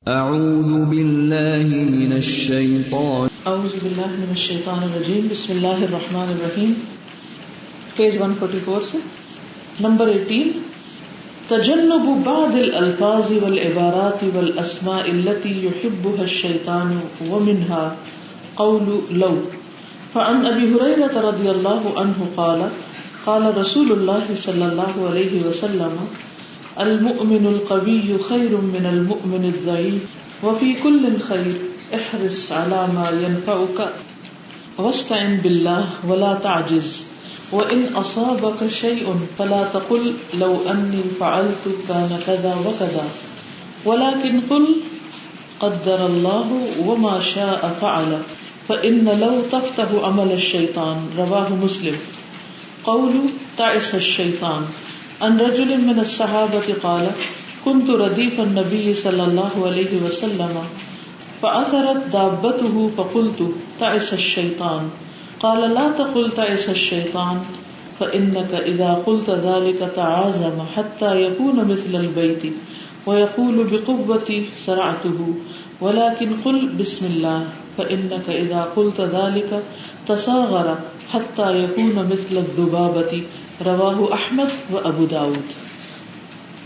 اعوذ باللہ من الشیطان الرجیم بسم اللہ الرحمن الرحیم. پیج 144 سے نمبر 18. تجنب بعض الالفاظ والعبارات والاسماء التي يحبها الشیطان ومنها قول لو. فعن ابی ہریرہ رضی اللہ عنہ قال قال رسول اللہ صلی اللہ علیہ وسلم المؤمن القوی خیر من المؤمن الضعیف وفی کل خیر احرص على ما ينفعك واستعن بالله ولا تعجز وان اصابك شيء فلا تقل لو اني فعلت كان كذا وكذا ولكن قل قدر الله وما شاء فعل فان لو تفتح عمل الشيطان. رواه مسلم. قول تعس الشيطان. عن رجل من الصحابة قال كنت رديف النبي صلى الله عليه وسلم فأثرت دابته فقلت تعس الشيطان. قال لا تقل تعس الشيطان فإنك إذا قلت ذلك تعازم حتى يكون مثل البيت ويقول بقوة سرعته ولكن قل بسم الله فإنك إذا قلت ذلك تصاغر حتى يكون مثل الذبابة. رواہ احمد و ابو داود.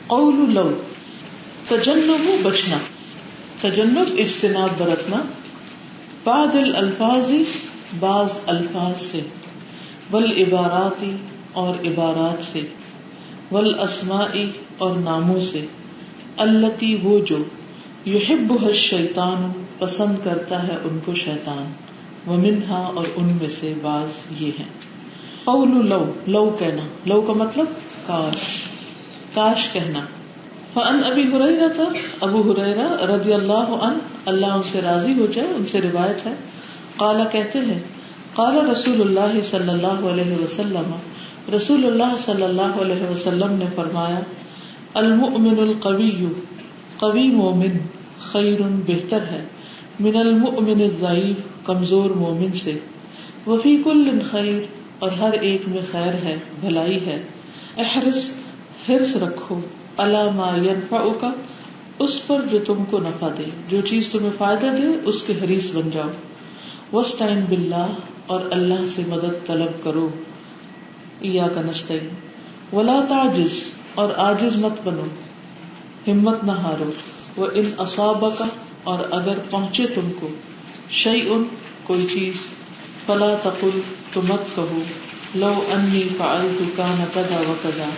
قول لو. تجنب بچنا، تجنب اجتناب برتنا، بعض الالفاظ بعض الفاظ سے، والعبارات اور عبارات سے، والاسماء اور ناموں سے، التی وہ جو، یحبها الشیطان پسند کرتا ہے ان کو شیطان، ومنہا اور ان میں سے بعض یہ ہیں. قول لو، لو کہنا، لو کا مطلب کاش، کاش کہنا. فعن ابی ہریرہ، ابو ہریرہ رضی اللہ عنہ اللہ ان سے راضی ہو جائے، ان سے روایت ہے، قال کہتے ہیں قال رسول اللہ صلی اللہ علیہ وسلم، رسول اللہ صلی اللہ علیہ وسلم نے فرمایا، المؤمن القوی، قوی مومن، خیر بہتر ہے، من المؤمن الضعیف کمزور مومن سے، وفی کل خیر اور ہر ایک میں خیر ہے، بھلائی ہے. احرص حرص رکھو، علی ما ینفعک اس پر جو تم کو نفع دے، جو چیز تمہیں فائدہ دے اس کے حریص بن جاؤ. واستعن باللہ اور اللہ سے مدد طلب کرو، ایاک نستعین. ولا تعجز اور عاجز مت بنو، ہمت نہ ہارو. وان اصابک اور اگر پہنچے تم کو، شیء کوئی چیز، فلا تقل تو مت کہو، لو انی فعلت کان کذا وکذا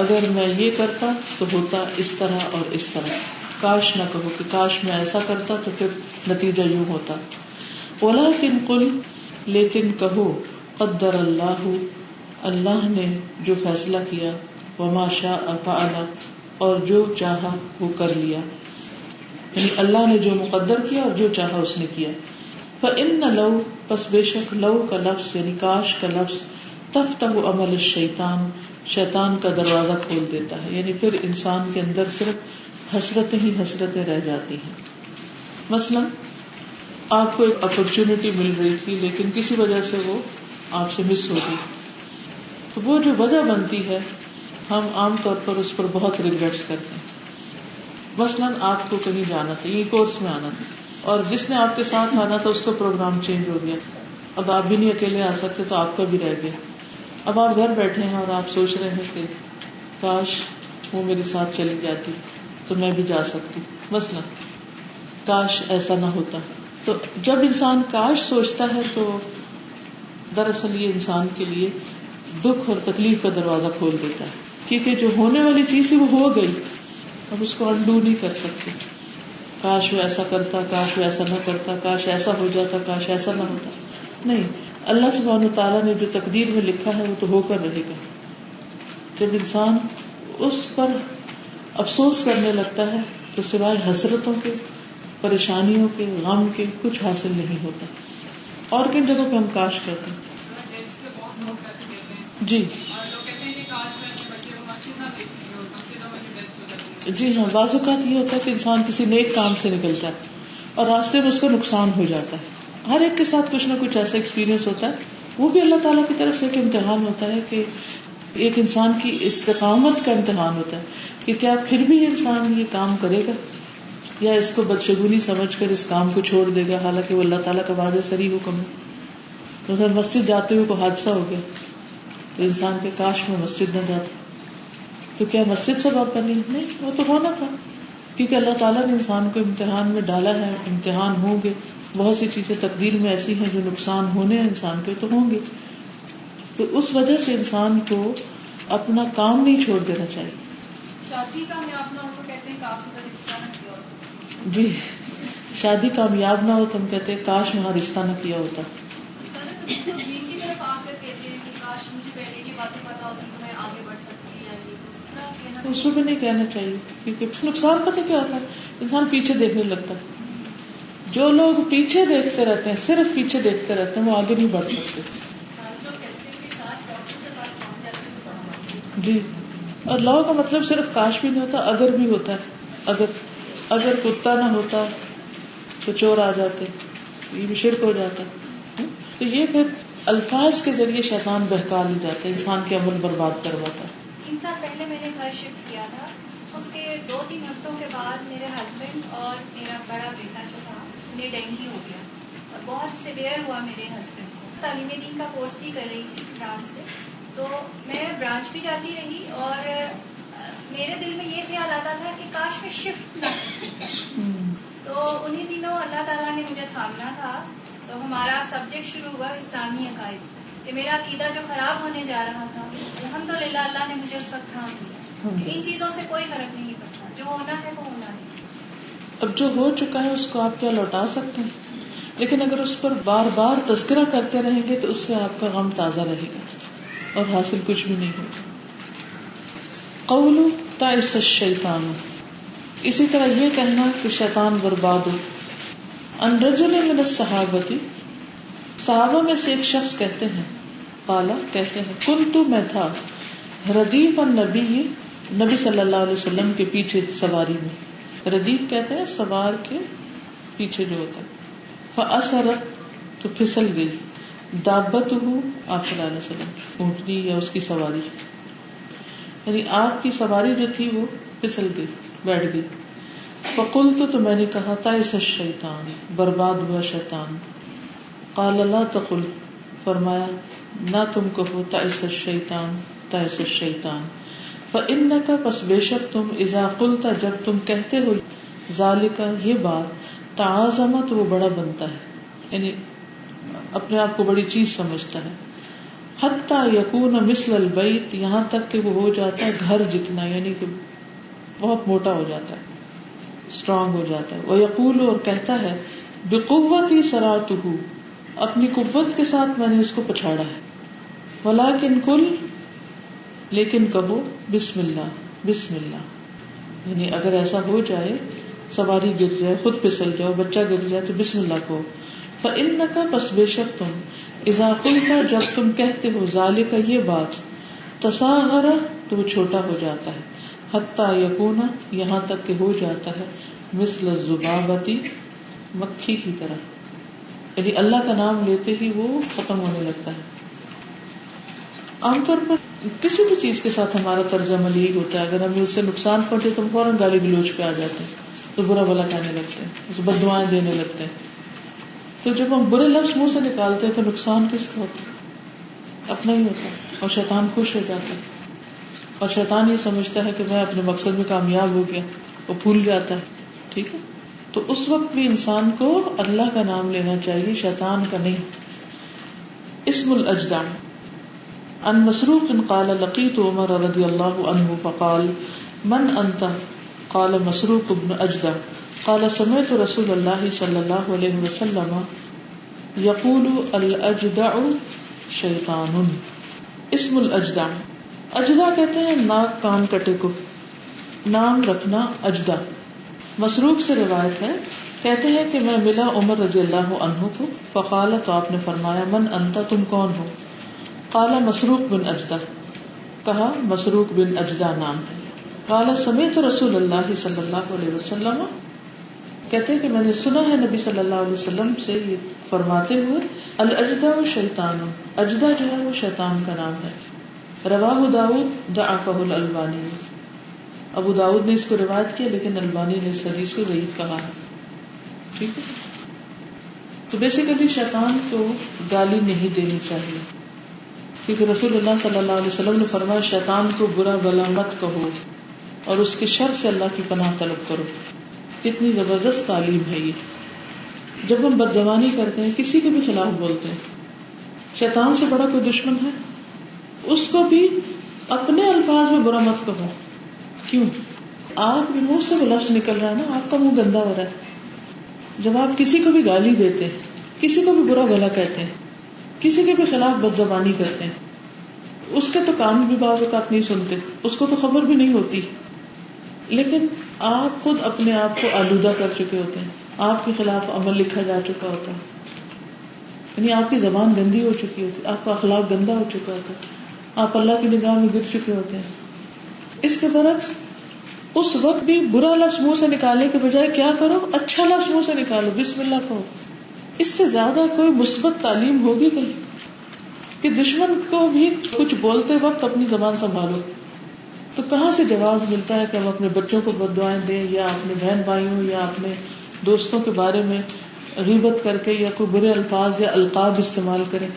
اگر میں یہ کرتا تو ہوتا اس طرح اور اس طرح. کاش نہ کہو کہ کاش میں ایسا کرتا تو پھر نتیجہ یوں ہوتا. ولکن قل لیکن کہو، قدر اللہ اللہ نے جو فیصلہ کیا، وما شاء فعل اور جو چاہا وہ کر لیا، یعنی اللہ نے جو مقدر کیا اور جو چاہا اس نے کیا. فإن لو پس بے شک لو کا لفظ یعنی کاش کا لفظ، تفتح عمل الشیطان شیطان کا دروازہ کھول دیتا ہے، یعنی پھر انسان کے اندر صرف حسرتیں ہی حسرتیں رہ جاتی ہیں. مثلا آپ کو ایک اپرچونٹی مل رہی تھی لیکن کسی وجہ سے وہ آپ سے مس ہو گئی، تو وہ جو وجہ بنتی ہے ہم عام طور پر اس پر بہت ریگریٹس کرتے ہیں. مثلا آپ کو کہیں جانا تھا، یہ کورس میں آنا تھا، اور جس نے آپ کے ساتھ آنا تھا اس کا پروگرام چینج ہو گیا، اب آپ بھی نہیں اکیلے آ سکتے تو آپ کا بھی رہ گیا. اب آپ گھر بیٹھے ہیں اور آپ سوچ رہے ہیں کہ کاش وہ میرے ساتھ چلی جاتی تو میں بھی جا سکتی، مثلا کاش ایسا نہ ہوتا. تو جب انسان کاش سوچتا ہے تو دراصل یہ انسان کے لیے دکھ اور تکلیف کا دروازہ کھول دیتا ہے، کیونکہ جو ہونے والی چیز تھی وہ ہو گئی، اب اس کو انڈو نہیں کر سکتے. کاش وہ ایسا کرتا، کاش وہ ایسا نہ کرتا، کاش ایسا ہو جاتا، کاش ایسا نہ ہوتا. نہیں، اللہ سبحانہ وتعالیٰ نے جو تقدیر میں لکھا ہے وہ تو ہو کر رہے گا. جب انسان اس پر افسوس کرنے لگتا ہے تو سوائے حسرتوں کے، پریشانیوں کے، غم کے کچھ حاصل نہیں ہوتا. اور کن جگہوں پہ ہم کاش کرتے ہیں؟ جی جی ہاں، بعض اوقات یہ ہوتا ہے کہ انسان کسی نیک کام سے نکلتا ہے اور راستے میں اس کو نقصان ہو جاتا ہے. ہر ایک کے ساتھ کچھ نہ کچھ ایسا ایکسپیرینس ہوتا ہے، وہ بھی اللہ تعالیٰ کی طرف سے ایک امتحان ہوتا ہے کہ ایک انسان کی استقامت کا امتحان ہوتا ہے کہ کیا پھر بھی انسان یہ کام کرے گا. یا اس کو بدشگونی سمجھ کر اس کام کو چھوڑ دے گا حالانکہ وہ اللہ تعالیٰ کا واضح صریح حکم ہے. مثلا مسجد جاتے ہوئے کوئی حادثہ ہو گیا تو انسان کے کاش میں مسجد نہ جاتا، تو کیا مسجد سبب بنی؟ نہیں، وہ تو ہونا تھا، کیونکہ اللہ تعالیٰ نے انسان کو امتحان میں ڈالا ہے، امتحان ہوں گے. بہت سی چیزیں تقدیر میں ایسی ہیں جو نقصان ہونے ہیں انسان کے تو ہوں گے. تو اس وجہ سے انسان کو اپنا کام نہیں چھوڑ دینا چاہیے. شادی کامیاب نہ ہو تو کہتے ہیں کافی کا رشتہ نہ کیا ہوتا. جی، شادی کامیاب نہ ہو تو ہم کہتے ہیں کاش وہاں رشتہ نہ کیا ہوتا. دین کی طرف آ کر کہتے ہیں کہ کاش مجھے پہلے یہ باتیں پتا ہوتی تو میں آگے بڑھ سکتی یا یہ تو اس کو بھی نہیں کہنا چاہیے، کیونکہ نقصان پتہ کیا ہوتا ہے، انسان پیچھے دیکھنے لگتا ہے. جو لوگ پیچھے دیکھتے رہتے ہیں، صرف پیچھے دیکھتے رہتے ہیں، وہ آگے نہیں بڑھ سکتے. جی، اور لا کا مطلب صرف کاش بھی نہیں ہوتا، اگر بھی ہوتا ہے. اگر کتا نہ ہوتا تو چور آ جاتے، یہ بھی شرک ہو جاتا. تو یہ پھر الفاظ کے ذریعے شیطان بہکا لے جاتا ہے، انسان کے عمل برباد کرواتا ہے. 3 سال پہلے میں نے گھر شفٹ کیا تھا. اس کے 2-3 ہفتوں کے بعد میرے ہسبینڈ اور میرا بڑا بیٹا جو تھا انہیں ڈینگی ہو گیا اور بہت سیویئر ہوا. میرے ہسبینڈ کو تعلیم دین کا کورس بھی کر رہی تھی برانچ سے، تو میں برانچ بھی جاتی رہی اور میرے دل میں یہ خیال آتا تھا کہ کاش میں شفٹ نہ کرتی. تو انہی دنوں اللہ تعالیٰ نے مجھے تھامنا تھا، تو ہمارا سبجیکٹ شروع ہوا اسلامی عقائد، کہ میرا عقیدہ جو خراب ہونے جا رہا تھا الحمدللہ اللہ نے مجھے اس وقت تھام دیا. ان چیزوں سے کوئی فرق نہیں پڑتا، جو ہونا ہے وہ ہونا ہے. اب جو ہو چکا ہے اس کو آپ کیا لوٹا سکتے ہیں، لیکن اگر اس پر بار بار تذکرہ کرتے رہیں گے تو اس سے آپ کا غم تازہ رہے گا اور حاصل کچھ بھی نہیں ہوگا. قول تعس الشیطان، اسی طرح یہ کہنا کہ شیطان برباد ہو. ان رجل من الصحابۃ، صحابہ میں سے ایک شخص کہتے ہیں، قالا کہتے ہیں، کنت میں تھا، ردیف النبی، نبی صلی اللہ علیہ وسلم کے پیچھے سواری میں. ردیف کہتے ہیں سوار کے پیچھے جو ہوتا ہے. فاثرت، تو پھسل گئی، دابتہ، آپ صلی اللہ علیہ وسلم، اونٹنی یا اس کی سواری، یعنی آپ کی سواری جو تھی وہ پھسل گئی، بیٹھ گئی. فقلت، تو میں نے کہا، تعس الشیطان، برباد ہوا شیطان. قال لا تقل، فرمایا نہ تم کہو تعس الشیطان، تعس الشیطان. فإنك، پس بے شک تم، اذا قلت، جب تم کہتے ہو، ذالک، یہ بات، تعاظمت، وہ بڑا بنتا ہے، یعنی اپنے آپ کو بڑی چیز سمجھتا ہے. حتی یکون مثل البیت، یہاں تک کہ وہ ہو جاتا ہے گھر جتنا، یعنی کہ بہت موٹا ہو جاتا ہے، اسٹرانگ ہو جاتا ہے. ویقول، اور کہتا ہے، بقوتی سرعتہ، اپنی قوت کے ساتھ میں نے اس کو پچھاڑا ہے. ولیکن کل، لیکن کہو، بسم اللہ، بسم اللہ، یعنی اگر ایسا ہو جائے، سواری گر جائے، خود پھسل جاؤ، بچہ گر جائے، تو بسم اللہ کہو. فإنک، پس بے شک تم، اذا قلت، جب تم کہتے ہو، ذالک، یہ بات، تصاغر، تو وہ چھوٹا ہو جاتا ہے، حتی یکون، یہاں تک کہ ہو جاتا ہے، مثل الذبابۃ، مکھی کی طرح، یعنی اللہ کا نام لیتے ہی وہ ختم ہونے لگتا ہے. عام طور پر کسی بھی چیز کے ساتھ ہمارا طرز عمل یہی ہوتا ہے، اگر ہمیں اس سے نقصان پہنچے تو ہم فوراً گالی گلوچ پہ آ جاتے ہیں، تو برا بھلا کہنے لگتے ہیں، اسے بد دعائیں دینے لگتے ہیں. تو جب ہم برے لفظ منہ سے نکالتے ہیں تو نقصان کس کا ہوتا ہے؟ اپنا ہی ہوتا ہے، اور شیطان خوش ہو جاتا ہے، اور شیطان یہ سمجھتا ہے کہ میں اپنے مقصد میں کامیاب ہو گیا، وہ بھول جاتا ہے. ٹھیک ہے، تو اس وقت بھی انسان کو اللہ کا نام لینا چاہیے، شیطان کا نہیں. اسم الاجدع. عن مسروق قال لقيت عمر رضي الله عنه فقال من انت؟ قال مسروق بن اجدع. قال سمعت رسول الله صلى الله عليه وسلم يقول الاجدع شیطان. اسم الاجدع، اجدع کہتے ہیں ناک کان کٹے کو، نام رکھنا اجدع. مسروق سے روایت ہے، کہتے ہیں کہ میں ملا عمر رضی اللہ عنہ کو، فقال، تو آپ نے فرمایا، من انت، تم کون ہو؟ قال مسروق بن اجدع، کہا مسروق بن اجدع نام ہے. قال سمعت رسول اللہ صلی اللہ علیہ وسلم، کہتے ہیں کہ میں نے سنا ہے نبی صلی اللہ علیہ وسلم سے یہ فرماتے ہوئے، الاجدع شیطان، اجدع جو ہے وہ شیطان کا نام ہے. رواہ داؤد ضعفہ الالبانی. ابو داؤد نے اس کو روایت کیا، لیکن البانی نے اس حدیث کو ضعیف کہا ہے. ٹھیک ہے. تو بیسیکلی شیطان کو گالی نہیں دینی چاہیے، کیونکہ رسول اللہ صلی اللہ علیہ وسلم نے فرمایا شیطان کو برا بلا مت کہو اور اس کے شر سے اللہ کی پناہ طلب کرو. کتنی زبردست تعلیم ہے یہ. جب ہم بدزبانی کرتے ہیں، کسی کے بھی خلاف بولتے ہیں، شیطان سے بڑا کوئی دشمن ہے؟ اس کو بھی اپنے الفاظ میں برا مت کہو. کیوں؟ آپ کے منہ سے وہ لفظ نکل رہا ہے نا، آپ کا منہ گندا ہو رہا ہے. جب آپ کسی کو بھی گالی دیتے ہیں، کسی کو بھی برا بھلا کہتے ہیں، کسی کے بھی خلاف بدزبانی کرتے ہیں، اس کے تو کان بھی بعض اوقات نہیں سنتے، اس کو تو خبر بھی نہیں ہوتی، لیکن آپ خود اپنے آپ کو آلودہ کر چکے ہوتے ہیں. آپ کے خلاف عمل لکھا جا چکا ہوتا ہے، یعنی آپ کی زبان گندی ہو چکی ہوتی ہے، آپ کا اخلاق گندا ہو چکا ہوتا ہے، آپ اللہ کی نگاہ میں گر چکے ہوتے ہیں. اس کے برعکس اس وقت بھی برا لفظ منہ سے نکالنے کے بجائے کیا کرو؟ اچھا لفظ منہ سے نکالو، بسم اللہ کہو. اس سے زیادہ کوئی مثبت تعلیم ہوگی کہیں کہ دشمن کو بھی کچھ بولتے وقت اپنی زبان سنبھالو. تو کہاں سے جواز ملتا ہے کہ ہم اپنے بچوں کو بد دعائیں دیں، یا اپنے بہن بھائیوں یا اپنے دوستوں کے بارے میں غیبت کر کے یا کوئی برے الفاظ یا القاب استعمال کریں.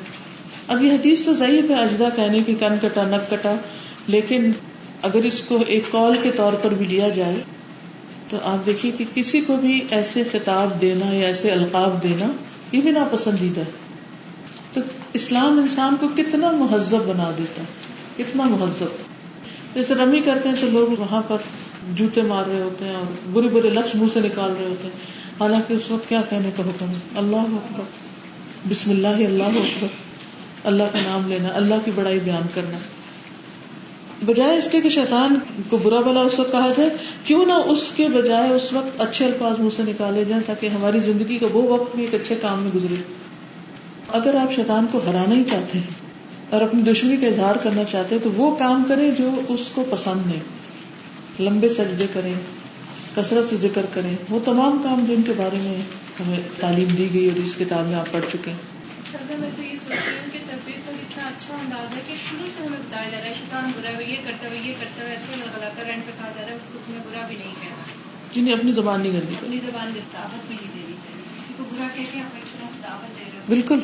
اب یہ حدیث تو ضعیف ہے، اجزا کہنے کی کن کٹا نک کٹا، لیکن اگر اس کو ایک قول کے طور پر بھی لیا جائے تو آپ دیکھیے کہ کسی کو بھی ایسے خطاب دینا یا ایسے القاب دینا یہ بھی ناپسندیدہ ہے. تو اسلام انسان کو کتنا مہذب بنا دیتا ہے، کتنا مہذب. جیسے رمی کرتے ہیں تو لوگ وہاں پر جوتے مار رہے ہوتے ہیں اور برے برے لفظ منہ سے نکال رہے ہوتے ہیں، حالانکہ اس وقت کیا کہنے کا حکم ہے؟ اللہ اکبر، بسم اللہ، اللہ اکبر، اللہ کا نام لینا، اللہ کی بڑائی بیان کرنا. بجائے اس کے کہ شیطان کو برا بلا اس وقت کہا جائے، کیوں نہ اس کے بجائے اس وقت اچھے الفاظ منہ سے نکالے جائیں تاکہ ہماری زندگی کا وہ وقت بھی ایک اچھے کام میں گزرے. اگر آپ شیطان کو ہرانا ہی چاہتے ہیں اور اپنی دشمنی کا اظہار کرنا چاہتے ہیں تو وہ کام کریں جو اس کو پسند ہے. لمبے سجدے کریں، کثرت سے ذکر کریں، وہ تمام کام جن کے بارے میں ہمیں تعلیم دی گئی اور اس کتاب میں آپ پڑھ چکے ہیں. میں تو یہ سوچتی ہوں کہ تربیت کا اتنا اچھا انداز ہے کہ شروع سے ہمیں بتایا جا رہا ہے شیطان برا ہے، یہ کرتا ہے، یہ کرتا ہے، ایسے لگاتا رینٹ پہ کہا جا رہا ہے اس کو تمہیں برا بھی نہیں کہنا، جنہیں اپنی زبان نہیں کرنی، اپنی زبان میں دعوت بھی نہیں دینی چاہیے. کسی کو برا کہہ کے آپ اتنا دعوت دے رہے ہو، بالکل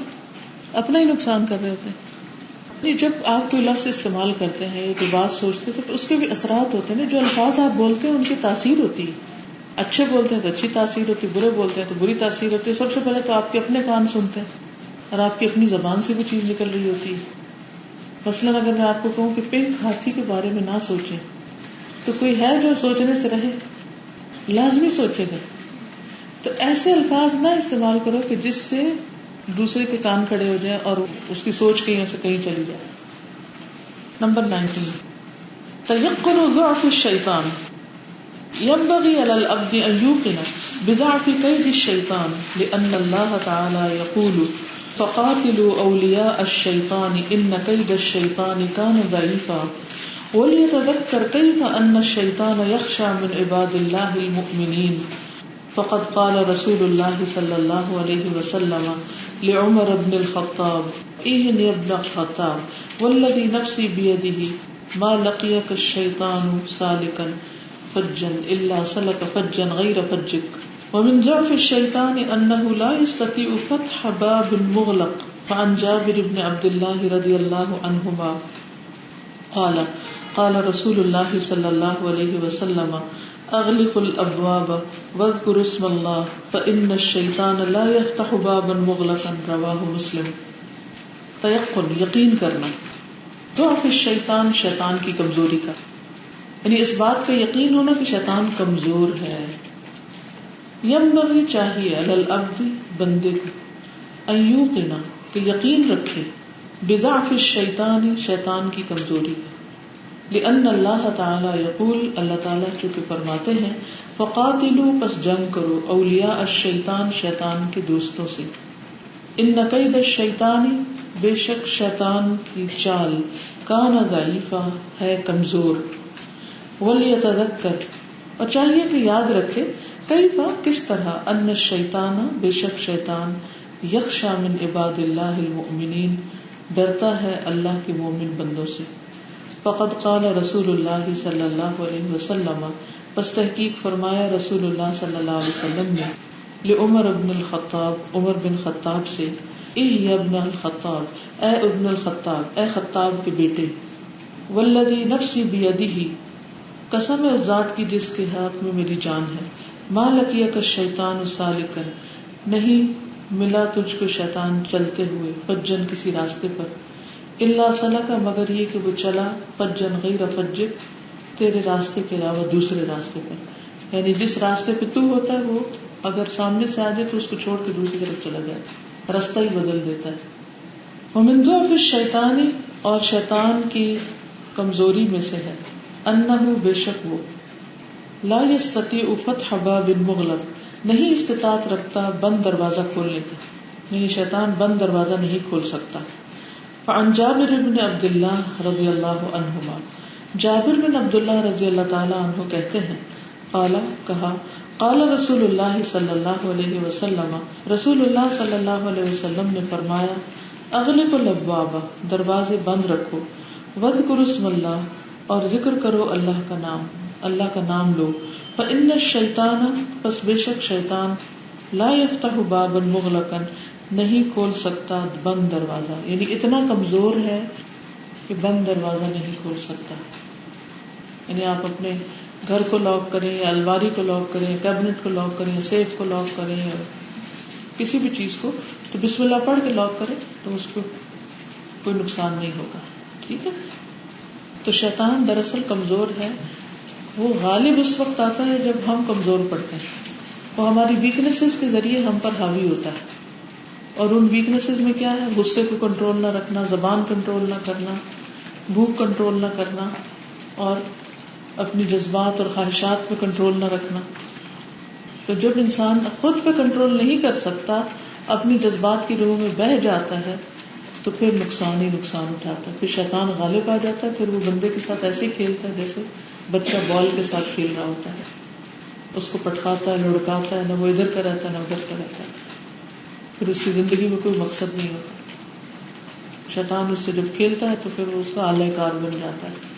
اپنا ہی نقصان کر رہے ہوتے ہیں. جب آپ کوئی لفظ استعمال کرتے ہیں یا کوئی بات سوچتے ہیں تو اس کے بھی اثرات ہوتے ہیں. جو الفاظ آپ بولتے ہیں ان کی تاثیر ہوتی ہے. اچھے بولتے ہیں تو اچھی تاثیر ہوتی ہے، برے بولتے ہیں تو بری تاثیر ہوتی ہے. سب سے پہلے تو آپ کے اپنے کان سنتے ہیں اور آپ کی اپنی زبان سے بھی چیز نکل رہی ہوتی ہے. مثلاً اگر میں آپ کو کہوں کہ پنک ہاتھی کے بارے میں نہ سوچیں، تو کوئی ہے جو سوچنے سے رہے؟ لازمی سوچے گا. تو ایسے الفاظ نہ استعمال کرو کہ جس سے دوسرے کے کان کھڑے ہو جائیں اور اس کی سوچ کہیں سے کہیں چلی جائے. نمبر 19، تيقن ضعف الشيطان. ينبغي على العبد أن يوقن بضعف كيد الشيطان لأن الله تعالى يقول فقاتلوا أولياء الشيطان إن كيد الشيطان كان ضعيفا وليتذكر كيف أن الشيطان يخشى من عباد الله المؤمنين. فقد قال رسول الله صلى الله عليه وسلم لعمر بن الخطاب إهن يا ابن الخطاب والذي نفسي بيده ما لقيك الشيطان سالكا فجا إلا سلك فجا غير فجك. ومن ضعف الشيطان أنه لا يستطيع فتح باب مغلق. فعن جابر بن عبد الله رضي الله عنهما قال قال رسول الله صلى الله عليه وسلم اغلق الابواب واذكر اسم الله فان الشيطان لا يفتح بابا مغلقا. رواه مسلم. تيقن، یقین کرنا، ضعف الشیطان، شیطان کی کمزوری کا، یعنی اس بات کا یقین ہونا کہ شیطان کمزور ہے. ينبغي چاہیے علی العبد، بندے کو، ان یوقن، کہ یقین رکھے، بضعف الشیطان، شیطان کی کمزوری کا. لأن اللہ تعالیٰ یقول، اللہ تعالیٰ چونکہ فرماتے ہیں، فقاتلوا، پس جنگ کرو، اولیاء الشیطان، شیطان کے دوستوں سے. ان کید الشیطان، بے شک شیطان کی چال، کان ضعیفا، ہے کمزور. ولیتذکر، اور چاہیے کہ یاد رکھے، کیفا، کس طرح، ان الشیطان، بے شک شیطان، یخشی من عباد اللہ المؤمنین، ڈرتا ہے اللہ کے مومن بندوں سے. فقد قال رسول اللہ صلی اللہ علیہ وسلم، پس تحقیق فرمایا رسول اللہ صلی اللہ علیہ وسلم نے لعمر بن الخطاب، عمر بن خطاب سے، اے ابن الخطاب، اے ابن الخطاب، اے خطاب کے بیٹے، والذی نفسی بیدہ، قسم ہے اس ذات کی جس کے ہاتھ میں میری جان ہے، ما لقیک الشیطان سالکا، نہیں ملا تجھ کو شیطان چلتے ہوئے، فجن کسی راستے پر، الا سلکا مگر یہ کہ وہ چلا، فجن غیر فجک تیرے راستے کے علاوہ دوسرے راستے پر، یعنی جس راستے پہ تو ہوتا ہے وہ اگر سامنے سے آ جائے تو اس کو چھوڑ کے دوسری طرف چلا جاتا، راستہ ہی بدل دیتا ہے۔ ومن ضعف الشیطان، اور شیطان کی کمزوری میں سے ہے، انہ بے شک وہ، لا یستطیع فتح باب مغلق، نہیں استطاعت رکھتا بند دروازہ کھولنے کا، یعنی شیطان بند دروازہ نہیں کھول سکتا۔ فعن جابر بن عبد اللہ رضی اللہ عنہما، جابر بن عبداللہ رضی اللہ تعالی عنہ کہتے ہیں، قال کہا، قال رسول اللہ صلی اللہ علیہ وسلم، رسول اللہ صلی اللہ علیہ وسلم نے فرمایا، اغلق الابواب، دروازے بند رکھو، واذکروا اسم اللہ، اور ذکر کرو اللہ کا نام، اللہ کا نام لو، فإن الشیطان، پس بے شک شیطان، لا یفتح بابا مغلقا، نہیں کھول سکتا بند دروازہ، یعنی اتنا کمزور ہے کہ بند دروازہ نہیں کھول سکتا۔ یعنی آپ اپنے گھر کو لاک کریں یا الماری کو لاک کریں، کیبنٹ کو لاک کریں، سیف کو لاک کریں، یا کسی بھی چیز کو، تو بسم اللہ پڑھ کے لاک کریں تو اس کو کوئی نقصان نہیں ہوگا، ٹھیک ہے۔ تو شیطان دراصل کمزور ہے، وہ غالب اس وقت آتا ہے جب ہم کمزور پڑتے ہیں، وہ ہماری ویکنیسز کے ذریعے ہم پر حاوی ہوتا ہے، اور ان ویکنیسز میں کیا ہے؟ غصے کو کنٹرول نہ رکھنا، زبان کنٹرول نہ کرنا، بھوک کنٹرول نہ کرنا، اور اپنی جذبات اور خواہشات پہ کنٹرول نہ رکھنا۔ تو جب انسان خود پہ کنٹرول نہیں کر سکتا، اپنی جذبات کی روح میں بہہ جاتا ہے، تو پھر نقصان ہی نقصان اٹھاتا ہے، پھر شیطان غالب آ جاتا ہے، پھر وہ بندے کے ساتھ ایسے ہی کھیلتا ہے جیسے بچہ بال کے ساتھ کھیل رہا ہوتا ہے، اس کو پٹکاتا ہے، لڑکاتا ہے، نہ وہ ادھر کا رہتا ہے نہ ادھر کا رہتا ہے، پھر اس کی زندگی میں کوئی مقصد نہیں ہوتا۔ شیطان اس سے جب کھیلتا ہے تو پھر وہ اس کا آلہ کار بن جاتا ہے،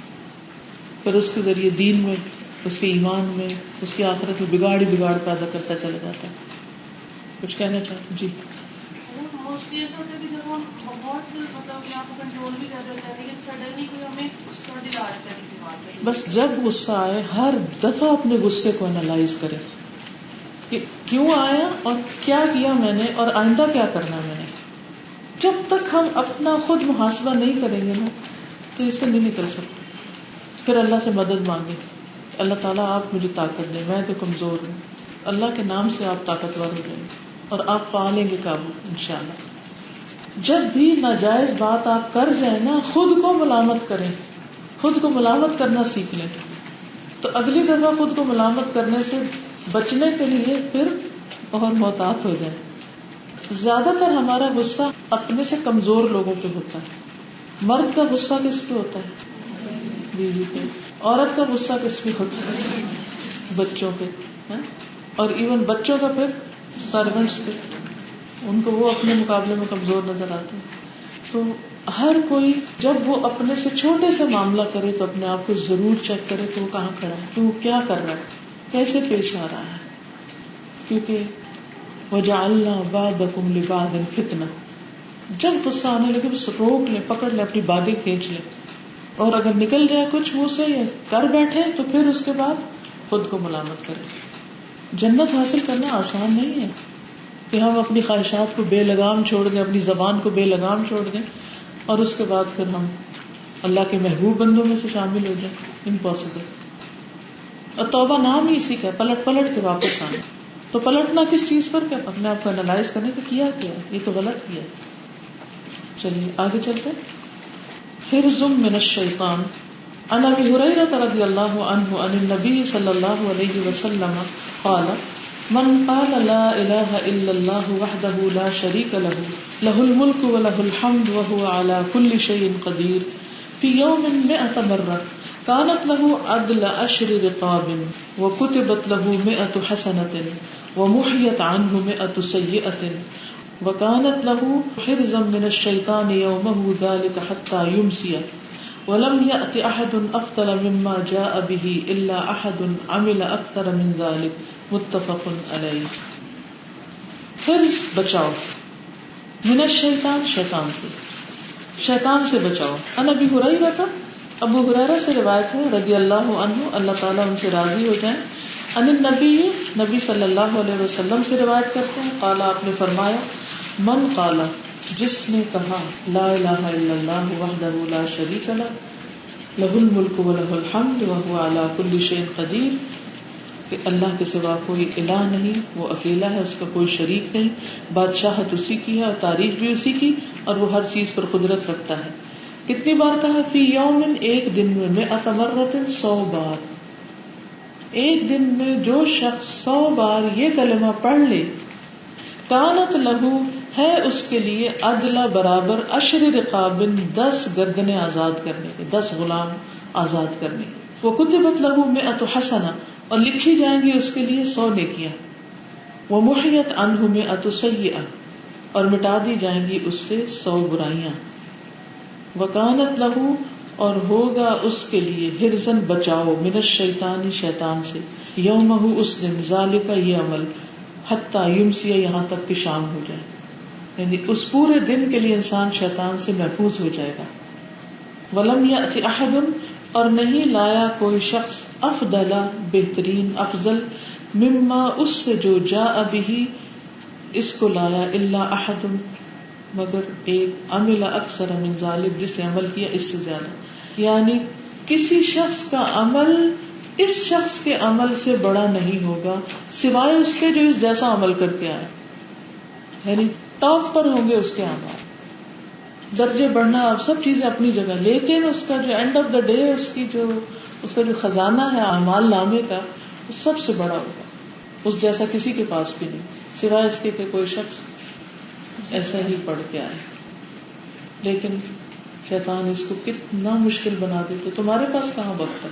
پھر اس کے ذریعے دین میں، اس کے ایمان میں، اس کی آخرت میں بگاڑ ہی بگاڑ پیدا کرتا چلا جاتا ہے۔ کچھ کہنا چاہتے؟ جی۔ موسٹلی ایسا ہوتا ہے کہ جب ہم بہت یہاں کو کنٹرول بھی کر رہے ہوتے ہیں لیکن سڈنلی کوئی ہمیں غصہ دلا دیتا ہے کسی بات پہ، بس جب غصہ آئے ہر دفعہ اپنے غصے کو انالائز کریں کہ کیوں آیا اور کیا کیا میں نے اور آئندہ کیا کرنا میں نے۔ جب تک ہم اپنا خود محاسبہ نہیں کریں گے نا تو اس سے نہیں نکل سکتے۔ پھر اللہ سے مدد مانگے، اللہ تعالیٰ آپ مجھے طاقت دیں، میں تو کمزور ہوں۔ اللہ کے نام سے آپ طاقتور ہو جائیں گے اور آپ پا لیں گے قابو انشاءاللہ۔ جب بھی ناجائز بات آپ کر جائیں نا، خود کو ملامت کریں، خود کو ملامت کرنا سیکھ لیں، تو اگلی دفعہ خود کو ملامت کرنے سے بچنے کے لیے پھر اور محتاط ہو جائیں۔ زیادہ تر ہمارا غصہ اپنے سے کمزور لوگوں پہ ہوتا ہے۔ مرد کا غصہ کس پہ ہوتا ہے؟ بیوی پہ۔ عورت کا غصہ کس پہ ہوتا ہے؟ بچوں پہ، اور ایون بچوں کا پھر سرونٹس پہ، ان کو وہ اپنے مقابلے میں کمزور نظر آتے ہیں۔ تو ہر کوئی جب وہ اپنے سے چھوٹے سے معاملہ کرے تو اپنے آپ کو ضرور چیک کرے کہ وہ کہاں کھڑا ہے، کہ وہ کیا کر رہا ہے، کیسے پیش آ رہا ہے، کیونکہ وَجَعَلْنَا بَعْضَكُمْ لِبَعْضٍ فِتْنَةً، جب غصہ آنے لگے بس روک لیں، پکڑ لیں، اپنی باگیں کھینچ لیں، اور اگر نکل جائے کچھ منہ سے یا کر بیٹھے تو پھر اس کے بعد خود کو ملامت کریں۔ جنت حاصل کرنا آسان نہیں ہے کہ ہم اپنی خواہشات کو بے لگام چھوڑ دیں، اپنی زبان کو بے لگام چھوڑ دیں اور اس کے بعد پھر ہم اللہ کے محبوب بندوں میں سے شامل ہو جائیں۔ امپاسبل۔ اور توبہ نام ہی اسی کا ہے، پلٹ پلٹ کے واپس آنا۔ تو پلٹنا کس چیز پر؟ کہ اپنے آپ کو انالائز کرنے کہ کیا یہ تو غلط کیا۔ چلیے آگے چلتے ہیں۔ حرز من الشیطان، عن ابی ہریرہ رضی اللہ عنہ عن النبی صلی اللہ علیہ وسلم قال من قال لا الہ الا اللہ وحدہ لا شریک لہ لہ الملک ولہ الحمد وہو علی کل شیء قدیر فی یوم 100 مرہ كانت له عدل 10 رقاب وكتبت له 100 حسنة ومحيت عنه 100 سيئة وكانت له حرزا من الشيطان يومه ذلك حتى يمسي وَلَمْ يَأْتِ أَحَدٌ أَفْضَلَ مِمَّا جَاءَ بِهِ إِلَّا أَحَدٌ عَمِلَ أَكْثَرَ مِنْ ذَلِكَ متفق علیہ۔ حرص بچاؤ، من الشیطان شیطان سے بچاؤ۔ عن ابی ہریرہ، ابو ہریرہ سے روایت ہے رضی اللہ عنہ، اللہ تعالیٰ ان سے راضی ہو جائیں، عن النبی، نبی صلی اللہ علیہ وسلم سے روایت کرتے ہیں، قال آپ نے فرمایا، من قال، جس نے کہا لا الہ الا اللہ وحدہ لا شریک لہ لہ الملک ولہ الحمد وہو علی کل شیء قدیر، کہ اللہ کے سوا کوئی الہ نہیں، وہ اکیلا ہے، اس کا کوئی شریک نہیں، بادشاہت اسی کی ہے اور تعریف بھی اسی کی، اور وہ ہر چیز پر قدرت رکھتا ہے۔ کتنی بار کہا؟ فی یوم، ایک دن میں، 100 مرۃ، 100 بار، ایک دن میں جو شخص 100 بار یہ کلمہ پڑھ لے، کانت لہو، ہے اس کے لیے، عدلہ برابر، 10 رقاب، 10 گردنیں آزاد کرنے کے، 10 غلام آزاد کرنے، وکتبت لہو 100 حسنہ، اور لکھی جائیں گی اس کے لیے 100 نیکیاں، ومحیت عنہ 100 سیئہ، اور مٹا دی جائیں گی اس سے 100 برائیاں، وکانت لہو، اور ہوگا اس کے لیے، حرزن بچاؤ، من الشیطان شیطان سے، یومہ اس دن، ذالک یہ عمل، حتی یمسی یہاں تک کہ شام ہو جائے، یعنی اس پورے دن کے لیے انسان شیطان سے محفوظ ہو جائے گا۔ ولم یأتی احد، اور نہیں لایا کوئی شخص، افضل بہترین، افضل، مما اس سے جو جاء بہ اس کو لایا، الا احد مگر ایک، عمل اکثر من ذلک جس نے عمل کیا اس سے زیادہ، یعنی کسی شخص کا عمل اس شخص کے عمل سے بڑا نہیں ہوگا سوائے اس کے جو اس جیسا عمل کر کے آئے، یعنی توف پر ہوں گے اس کے اعمال، درجے بڑھنا، اب سب چیزیں اپنی جگہ، لیکن اس کا جو اینڈ آف دا ڈے، اس کا جو خزانہ ہے اعمال نامے کا، وہ سب سے بڑا ہوگا، اس جیسا کسی کے پاس بھی نہیں، سوائے اس کے کہ کوئی شخص ایسا ہی پڑھ کے آئے۔ لیکن شیطان اس کو کتنا مشکل بنا دیتے، تمہارے پاس کہاں وقت ہے۔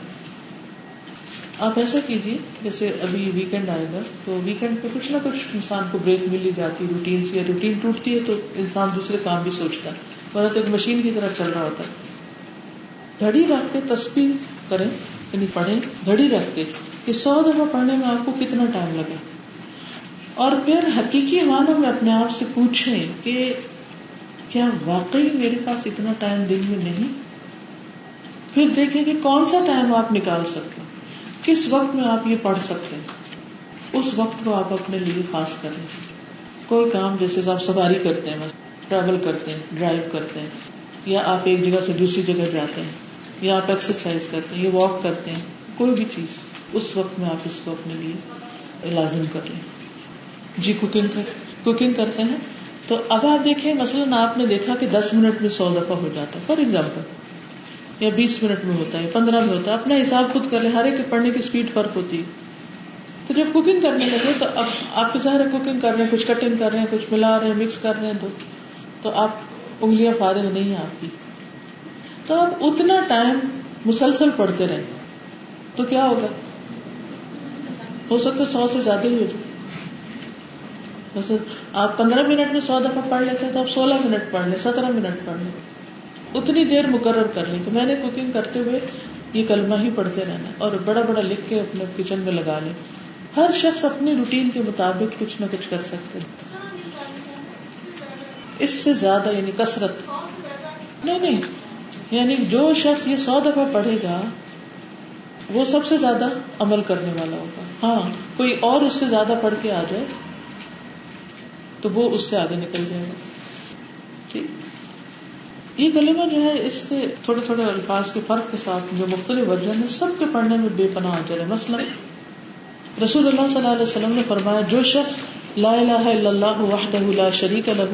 آپ ایسا کیجیے، جیسے ابھی ویکینڈ آئے گا تو ویکینڈ پہ کچھ نہ کچھ انسان کو بریک مل ہی جاتی، روٹین سے، روٹین ٹوٹتی ہے تو انسان دوسرے کام بھی سوچتا ہے، ورنہ تو ایک مشین کی طرح چل رہا ہوتا ہے۔ گھڑی رکھ کے تسبیح کریں، یعنی پڑھیں، گھڑی رکھ کے کہ 100 دفعہ پڑھنے میں آپ کو کتنا ٹائم لگا، اور پھر حقیقی معنوں میں اپنے آپ سے پوچھیں کہ کیا واقعی میرے پاس اتنا ٹائم دن میں نہیں؟ پھر دیکھیں کہ کون سا ٹائم آپ نکال سکتے ہیں، کس وقت میں آپ یہ پڑھ سکتے ہیں، اس وقت کو آپ اپنے لیے خاص کریں۔ کوئی کام جیسے آپ سواری کرتے ہیں، ٹریول کرتے ہیں، ڈرائیو کرتے ہیں، یا آپ ایک جگہ سے دوسری جگہ جاتے ہیں، یا آپ ایکسرسائز کرتے ہیں، یا واک کرتے ہیں، کوئی بھی چیز، اس وقت میں آپ اس کو اپنے لیے لازم کر لیں۔ جی کوکنگ کرتے ہیں تو اب آپ دیکھیں، مثلاً آپ نے دیکھا کہ 10 منٹ میں 100 دفعہ ہو جاتا ہے، فار ایگزامپل، یا 20 منٹ میں ہوتا ہے، 15 میں ہوتا ہے، اپنا حساب خود کر لیں، ہر ایک کے پڑھنے کی سپیڈ فرق ہوتی ہے۔ تو جب کوکنگ کرنے لگے تو اب آپ کے ظاہر کوکنگ کر رہے ہیں، کچھ کٹنگ کر رہے ہیں، کچھ ملا رہے ہیں، مکس کر رہے ہیں، تو آپ انگلیاں فارغ نہیں ہیں آپ کی، تو آپ اتنا ٹائم مسلسل پڑھتے رہیں تو کیا ہوگا، ہو سکتا ہے 100 سے زیادہ ہی ہو جائے۔ جیسے آپ 15 منٹ میں 100 دفعہ پڑھ لیتے ہیں تو آپ 16 منٹ پڑھ لیں، 17 منٹ پڑھ لیں، اتنی دیر مقرر کر لیں کہ میں نے کوکنگ کرتے ہوئے یہ کلمہ ہی پڑھتے رہنا، اور بڑا بڑا لکھ کے اپنے کچن میں لگا لیں۔ ہر شخص اپنی روٹین کے مطابق کچھ نہ کچھ کر سکتے ہیں، اس سے زیادہ یعنی کثرت نہیں، یعنی جو شخص یہ 100 دفعہ پڑھے گا وہ سب سے زیادہ عمل کرنے والا ہوگا۔ ہاں کوئی اور اس سے زیادہ پڑھ کے آ جائے تو وہ اس سے آگے نکل جائے گا۔ ٹھیک، یہ کلمہ جو ہے اس کے تھوڑے تھوڑے الفاظ کے فرق کے ساتھ جو مختلف وجہ ہیں، سب کے پڑھنے میں بے پناہ اجر ہے۔ مثلا رسول اللہ صلی اللہ علیہ وسلم نے فرمایا، جو شخص لا الہ الا اللہ وحدہ لا شریک لہ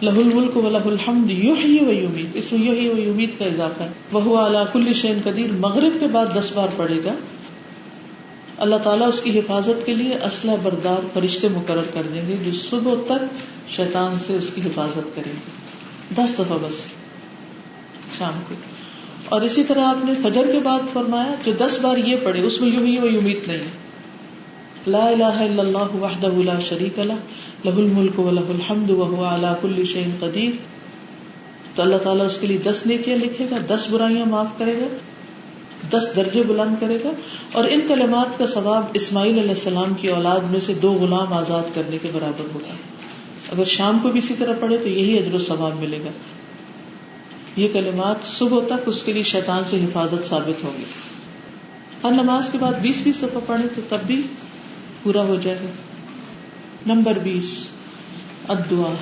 لہ الملک ولہ الحمد یحیی و یمیت، اس میں یحیی و یمیت کا اضافہ ہے، وہو علی کل شیء قدیر، مغرب کے بعد 10 بار پڑھے گا، اللہ تعالیٰ اس کی حفاظت کے لیے اسلحہ بردار فرشتے مقرر کر دیں گے جو صبح تک شیطان سے اس کی حفاظت کریں گے، 10 دفعہ بس شام کو۔ اور اسی طرح آپ نے فجر کے بعد فرمایا جو 10 بار یہ پڑھے، اس میں یحیی و یمیت نہیں، لا الہ الا اللہ وحدہ لا شریک لہ لہ الملک ولہ الحمد وہو علی کل شیء قدیر، تو اللہ تعالیٰ اس کے لیے 10 نیکیاں لکھے گا، 10 برائیاں معاف کرے گا، 10 درجے بلند کرے گا، اور ان کلمات کا ثواب اسماعیل علیہ السلام کی اولاد میں سے 2 غلام آزاد کرنے کے برابر ہوگا. اگر شام کو بھی اسی طرح پڑھے تو یہی اجر و ثواب ملے گا. یہ کلمات صبح تک اس کے لیے شیطان سے حفاظت ثابت ہوگی. ہر نماز کے بعد 20 دفعہ پڑھیں تو تب بھی پورا ہو جائے گا. نمبر 20 الدعاء.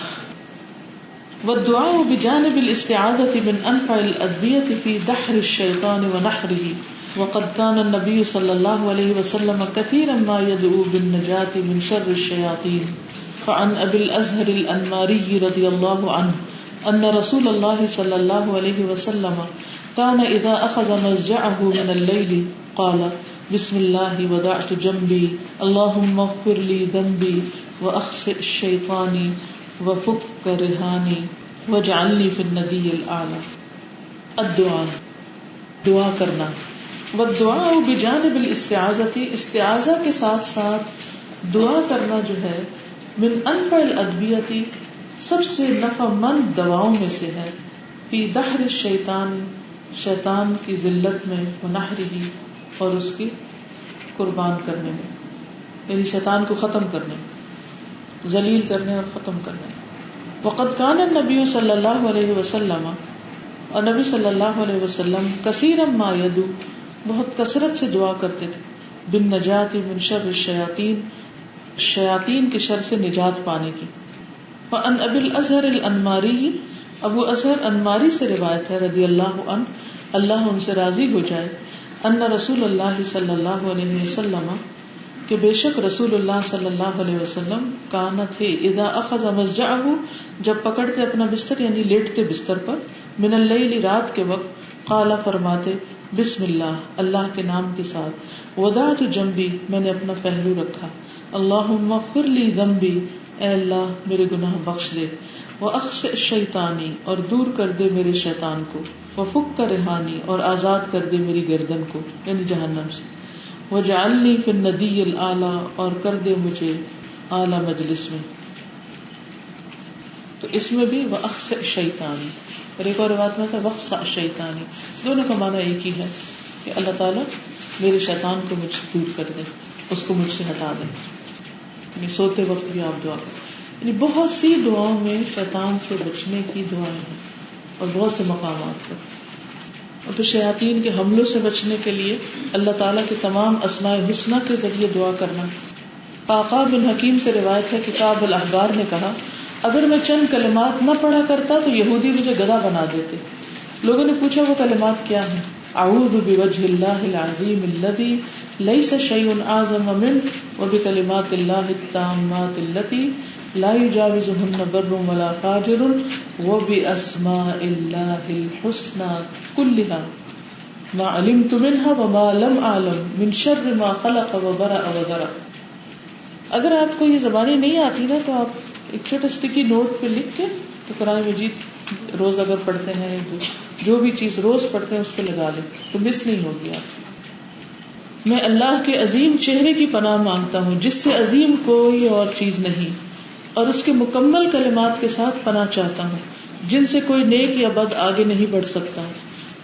والدعاء بجانب الاستعاذة من أنفع الأدوية في دحر الشيطان ونحره، وقد كان النبي صلى الله عليه وسلم كثيرا ما يدعو بالنجاة من شر الشياطين. فعن أبي الأزهر الأنماري رضي الله عنه أن رسول الله صلى الله عليه وسلم كان إذا أخذ مضجعه من الليل قال بسم الله وضعت جنبي اللهم اغفر لي ذنبي وأخسئ الشيطاني وفك رهاني واجعلني في الندي الأعلى. الدعاء، دعا کرنا. والدعاء بجانب الاستعاذة، استعاذہ کے ساتھ ساتھ دعا کرنا جو ہے من انفع الادویہ، سب سے نفع مند دواؤں میں سے ہے. فی دحر الشیطان، شیطان کی ذلت میں، ونحرہ، اور اس کی قربان کرنے میں، یعنی شیطان کو ختم کرنے میں، ذلیل کرنے اور ختم کرنے میں. وقد کان النبی صلی اللہ علیہ وسلم، اور نبی صلی اللہ علیہ وسلم کثیرا ما یدعو، بہت کثرت سے دعا کرتے تھے، بالنجاۃ من شر الشیاطین، شیاطین کے شر سے نجات پانے کی. وعن ابی الازہر الانماری، ابو ازہر انماری سے روایت ہے رضی اللہ عنہ، اللہ ان سے راضی ہو جائے، ان رسول اللہ صلی اللہ علیہ وسلم، کہ بے شک رسول اللہ صلی اللہ علیہ وسلم کانا تھے، اذا اخذ مضجعہ، جب پکڑتے اپنا بستر یعنی لیٹتے بستر پر، من اللیل، رات کے وقت، قال فرماتے بسم اللہ، اللہ کے نام کے ساتھ، وضعت جنبی، میں نے اپنا پہلو رکھا، اللہم اغفر لی ذنبی، اے اللہ میرے گناہ بخش دے، واخسئ شیطانی، اور دور کر دے میرے شیطان کو، وفک رہانی، اور آزاد کر دے میری گردن کو یعنی جہنم سے، وجعلنی فی الندی الاعلی، اور کر دے مجھے اعلی مجلس میں. تو اس میں بھی واخسئ شیطانی، اور ایک اور روایت میں تھا واخسئ شیطانی، دونوں کا معنی ایک ہی ہے کہ اللہ تعالیٰ میرے شیطان کو مجھ سے دور کر دے، اس کو مجھ سے ہٹا دے. یعنی سوتے وقت بھی آپ دعا کریں. یعنی بہت سی دعاؤں میں شیطان سے بچنے کی دعائیں ہیں اور بہت سے مقامات پر. اور تو شیاطین کے حملوں سے بچنے کے لیے اللہ تعالیٰ کے تمام اسماء حسنی کے ذریعے دعا کرنا. قعقاع بن حکیم سے روایت ہے کہ کعب الاحبار نے کہا اگر میں چند کلمات نہ پڑھا کرتا تو یہودی مجھے گدھا بنا دیتے. لوگوں نے پوچھا وہ کلمات کیا ہیں؟ اعوذ بوجہ اللہ العظیم الذی لیس شیء اعظم منہ وبکلمات اللہ التامات اللتی لا یجاوزہن بر ولا فاجر وباسماء اللہ الحسنى کلها ما علمت منها وما لم اعلم من شر ما خلق وبرأ وذرأ. اگر آپ کو یہ زبانیں نہیں آتی نا تو آپ ایک چھوٹا اسٹکی نوٹ پہ لکھ کے تو قرآن مجید روز اگر پڑھتے ہیں جو بھی چیز روز پڑھتے ہیں اس پہ لگا لیں تو مس نہیں ہوگی آپ. میں اللہ کے عظیم چہرے کی پناہ مانگتا ہوں جس سے عظیم کوئی اور چیز نہیں، اور اس کے مکمل کلمات کے ساتھ پناہ چاہتا ہوں جن سے کوئی نیک یا بد آگے نہیں بڑھ سکتا،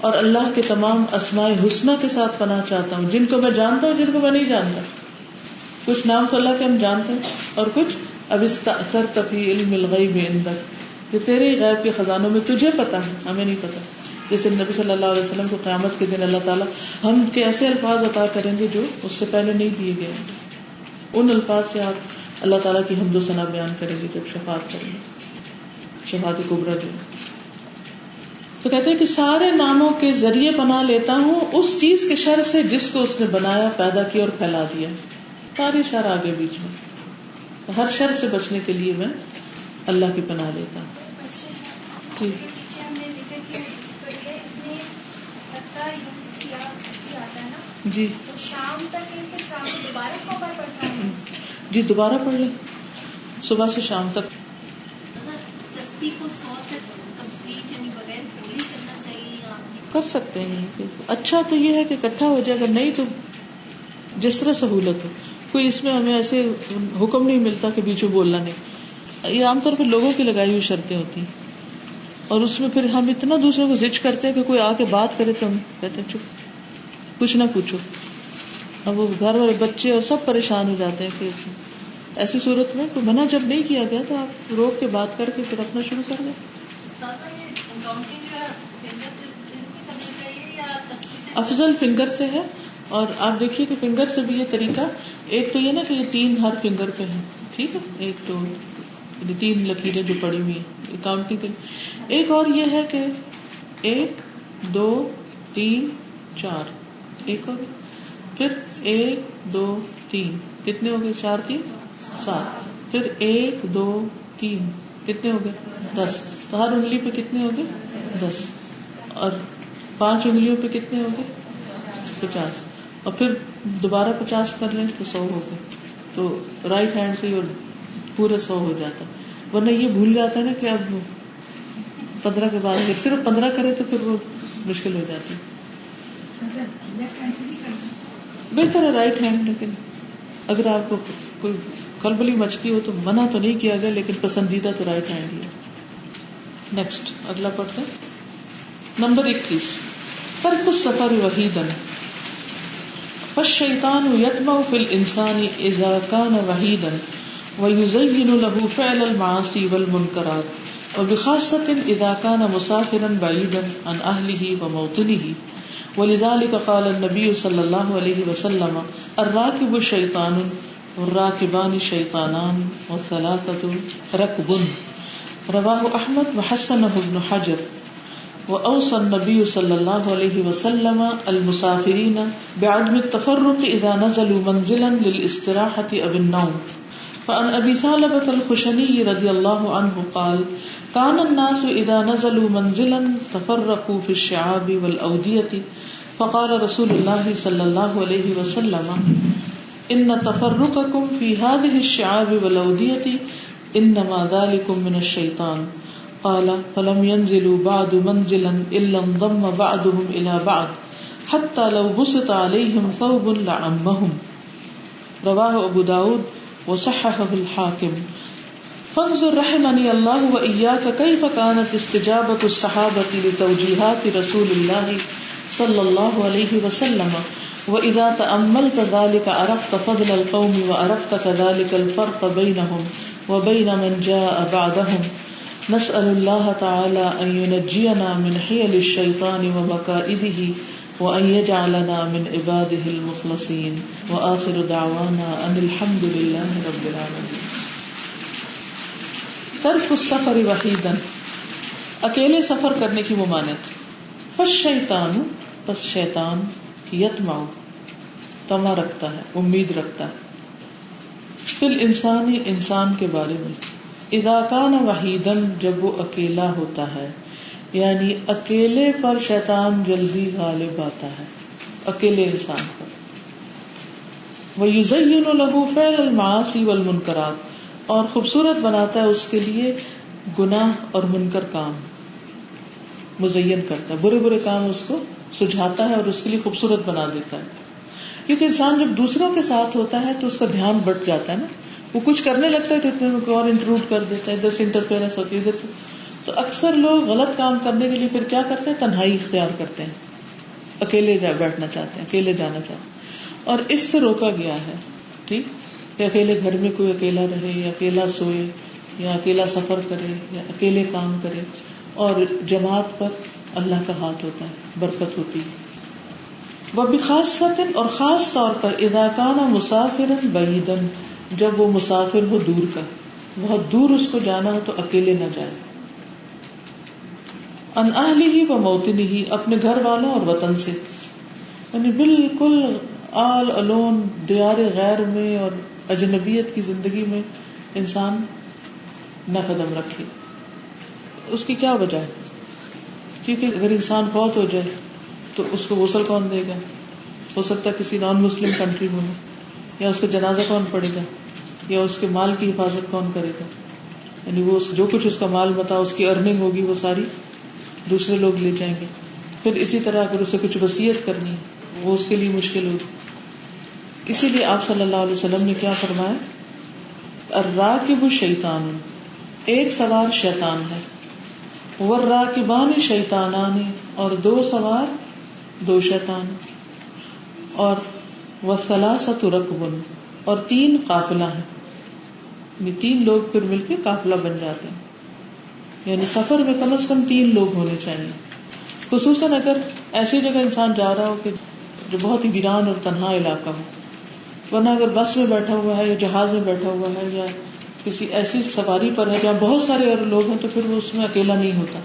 اور اللہ کے تمام اسماء حسنی کے ساتھ پناہ چاہتا ہوں جن کو میں جانتا ہوں جن کو میں نہیں جانتا. کچھ نام تو اللہ کے ہم جانتے ہیں اور کچھ اب استأثرت فی علم الغیب عندک، کہ تیرے غیب کے خزانوں میں تجھے پتا ہے ہمیں نہیں پتا. جیسے نبی صلی اللہ علیہ وسلم کو قیامت کے دن اللہ تعالیٰ ہم کے ایسے الفاظ عطا کریں گے جو اس سے پہلے نہیں دیے گئے ہیں. ان الفاظ سے آپ اللہ تعالیٰ کی حمد و ثنا بیان کریں گے جب شفاعت کریں گے، شفاعت کبریٰ جو. تو کہتے ہیں کہ سارے ناموں کے ذریعے پناہ لیتا ہوں اس چیز کے شر سے جس کو اس نے بنایا، پیدا کیا اور پھیلا دیا. ساری شر آگے بیچ میں، ہر شر سے بچنے کے لیے میں اللہ کی پناہ لیتا ہوں. جی جی شام تک شام کو دوبارہ 100 بار پڑھنا ہے. جی دوبارہ پڑھ لیں صبح سے شام تک. تسبیح کو 100 تک کمپلیٹ یعنی بغیر پوری کرنا چاہیے یا کر سکتے ہیں. اچھا تو یہ ہے کہ اکٹھا ہو جائے، اگر نہیں تو جس طرح سہولت ہو. کوئی اس میں ہمیں ایسے حکم نہیں ملتا کہ بیچ میں بولنا نہیں. یہ عام طور پہ لوگوں کی لگائی ہوئی شرطیں ہوتی ہیں اور اس میں پھر ہم اتنا دوسروں کو زج کرتے ہیں کہ کوئی آ کے بات کرے تو ہم کہتے ہیں چپ، کچھ نہ پوچھو. اب وہ گھر والے بچے اور سب پریشان ہو جاتے ہیں کہ ایسی صورت میں کوئی منع جب نہیں کیا گیا تو آپ روک کے بات کر کے پھر اپنا شروع کر دیں. افضل فنگر سے ہے. اور آپ دیکھیے کہ فنگر سے بھی یہ طریقہ، ایک تو یہ نا کہ یہ 3 ہر فنگر پہ ہیں، ٹھیک ہے، ایک تو 3 لکیریں جو پڑی ہوئی ہیں کاؤنٹنگ کے لیے. ایک اور یہ ہے کہ 1 2 3 4 ایک ہو گیا، پھر 1 2 3 کتنے ہو گئے؟ 4 3 7، پھر 1 2 3 کتنے ہو گئے؟ 10. تو ہر انگلی پہ کتنے ہو گئے؟ 10. اور 5 انگلیوں پہ کتنے ہو گئے؟ 50. اور پھر دوبارہ 50 کر لیں تو 100 ہو گئے. تو رائٹ ہینڈ سے پورا 100 ہو جاتا. ورنہ یہ بھول جاتا ہے نا کہ اب 15 کے بعد اگر صرف 15 کرے تو پھر وہ مشکل ہو جاتی. بہتر ہے رائٹ ہینڈ، لیکن اگر آپ کو کوئی کھلبلی مچتی ہو تو منع تو نہیں کیا گیا، لیکن پسندیدہ تو رائٹ ہینڈ ہی ہے. نیکسٹ اگلا پڑھتے ہیں. نمبر 21 ترک السفر وحیدا. فالشیطان یطمع فی الانسان اذا کان وحیدا ویزین له فعل المعاصی والمنکرات وبخاصة اذا کان مسافرا بعیدا عن اہلہ وموطنہ. ولذلك قال النبی صلی اللہ علیہ وسلم الراکب شیطان والراکبان شیطانان والثلاثة رکب. رواہ احمد وحسنہ ابن حجر. وأوصى النبي صلى الله عليه وسلم المسافرين بعدم التفرق إذا نزلوا منزلا للاستراحة أو النوم. فعن أبي ثعلبة الخشني رضي الله عنه قال كان الناس إذا نزلوا منزلا تفرقوا في الشعاب والأودية فقال رسول الله صلى الله عليه وسلم إن تفرقكم في هذه الشعاب والأودية إنما ذلكم من الشيطان. قال فلم ينزلوا بعد منزلا الا انضم بعضهم الى بعض حتى لو بسط عليهم ثوب لعمهم. رواه ابو داود وصححه الحاكم. فانظر رحمني الله واياك كيف كانت استجابة الصحابة لتوجيهات رسول الله صلى الله عليه وسلم. واذا تأملت ذلك عرفت فضل القوم وعرفت كذلك الفرق بينهم وبين من جاء بعدهم. نسأل الله تعالى أن ينجينا من حيل الشيطان ومكائده وأن يجعلنا من عباده المخلصين. وآخر دعوانا أن الحمد لله رب العالمين. ترک السفر وحیدا، اکیلے سفر کرنے کی ممانعت. فالشیطان، پس شیطان، یطمع، طمع رکھتا ہے، امید رکھتا ہے، فی الانسان، انسان کے بارے میں، اذا کان وحیدن، جب وہ اکیلا ہوتا ہے، یعنی اکیلے پر شیطان جلدی غالب آتا ہے، اکیلے انسان پر. وَيُزَيِّنُ لَهُ فِعْلَ الْمَعَاصِي وَالْمُنْكَرَاتِ، اور خوبصورت بناتا ہے اس کے لیے گناہ اور منکر کام، مزین کرتا ہے، برے برے کام اس کو سجھاتا ہے اور اس کے لیے خوبصورت بنا دیتا ہے. کیونکہ انسان جب دوسروں کے ساتھ ہوتا ہے تو اس کا دھیان بٹ جاتا ہے نا، وہ کچھ کرنے لگتا ہے تو اتنے کو اور انٹروڈ کر دیتا ہے، ادھر سے انٹرفیئرنس ہوتی ہے ادھر سے. تو اکثر لوگ غلط کام کرنے کے لیے پھر کیا کرتے ہیں؟ تنہائی اختیار کرتے ہیں، اکیلے بیٹھنا چاہتے ہیں، اکیلے جانا چاہتے ہیں. اور اس سے روکا گیا ہے، ٹھیک، کہ اکیلے گھر میں کوئی اکیلا رہے یا اکیلا سوئے یا اکیلا سفر کرے یا اکیلے کام کرے. اور جماعت پر اللہ کا ہاتھ ہوتا ہے، برکت ہوتی ہے. وَبِخَاصَّةٍ، اور خاص طور پر، اِذَا كَانَ مُسَافِرًا بَعِيدًا، جب وہ مسافر ہو دور کا، بہت دور اس کو جانا ہو تو اکیلے نہ جائے. عن اہلہ و موطنہ، اپنے گھر والوں اور وطن سے، یعنی بالکل آل الون دیار غیر میں اور اجنبیت کی زندگی میں انسان نہ قدم رکھے. اس کی کیا وجہ ہے؟ کیونکہ اگر انسان فوت ہو جائے تو اس کو غسل کون دے گا؟ ہو سکتا ہے کسی نان مسلم کنٹری میں ہو، یا اس کا جنازہ کون پڑے گا، یا اس کے مال کی حفاظت کون کرے گا؟ یعنی وہ جو کچھ اس کا مال متا، اس کی ارننگ ہوگی، وہ ساری دوسرے لوگ لے جائیں گے. پھر اسی طرح اگر اسے کچھ وصیت کرنی ہے وہ اس کے لیے مشکل ہوگی. اسی لیے آپ صلی اللہ علیہ وسلم نے کیا فرمایا؟ الراکب شیطان، ایک سوار شیطان ہے. والراکبان شیطانان، اور دو سوار دو شیطان، اور والثلاثۃ رکب، اور تین قافلہ ہیں، یعنی تین لوگ پھر مل کے قافلہ بن جاتے ہیں، یعنی سفر میں کم از کم تین لوگ ہونے چاہیے، خصوصاً اگر ایسی جگہ انسان جا رہا ہو کہ جو بہت ہی ویران اور تنہا علاقہ ہو، ورنہ اگر بس میں بیٹھا ہوا ہے یا جہاز میں بیٹھا ہوا ہے یا کسی ایسی سواری پر ہے جہاں بہت سارے اور لوگ ہیں تو پھر وہ اس میں اکیلا نہیں ہوتا،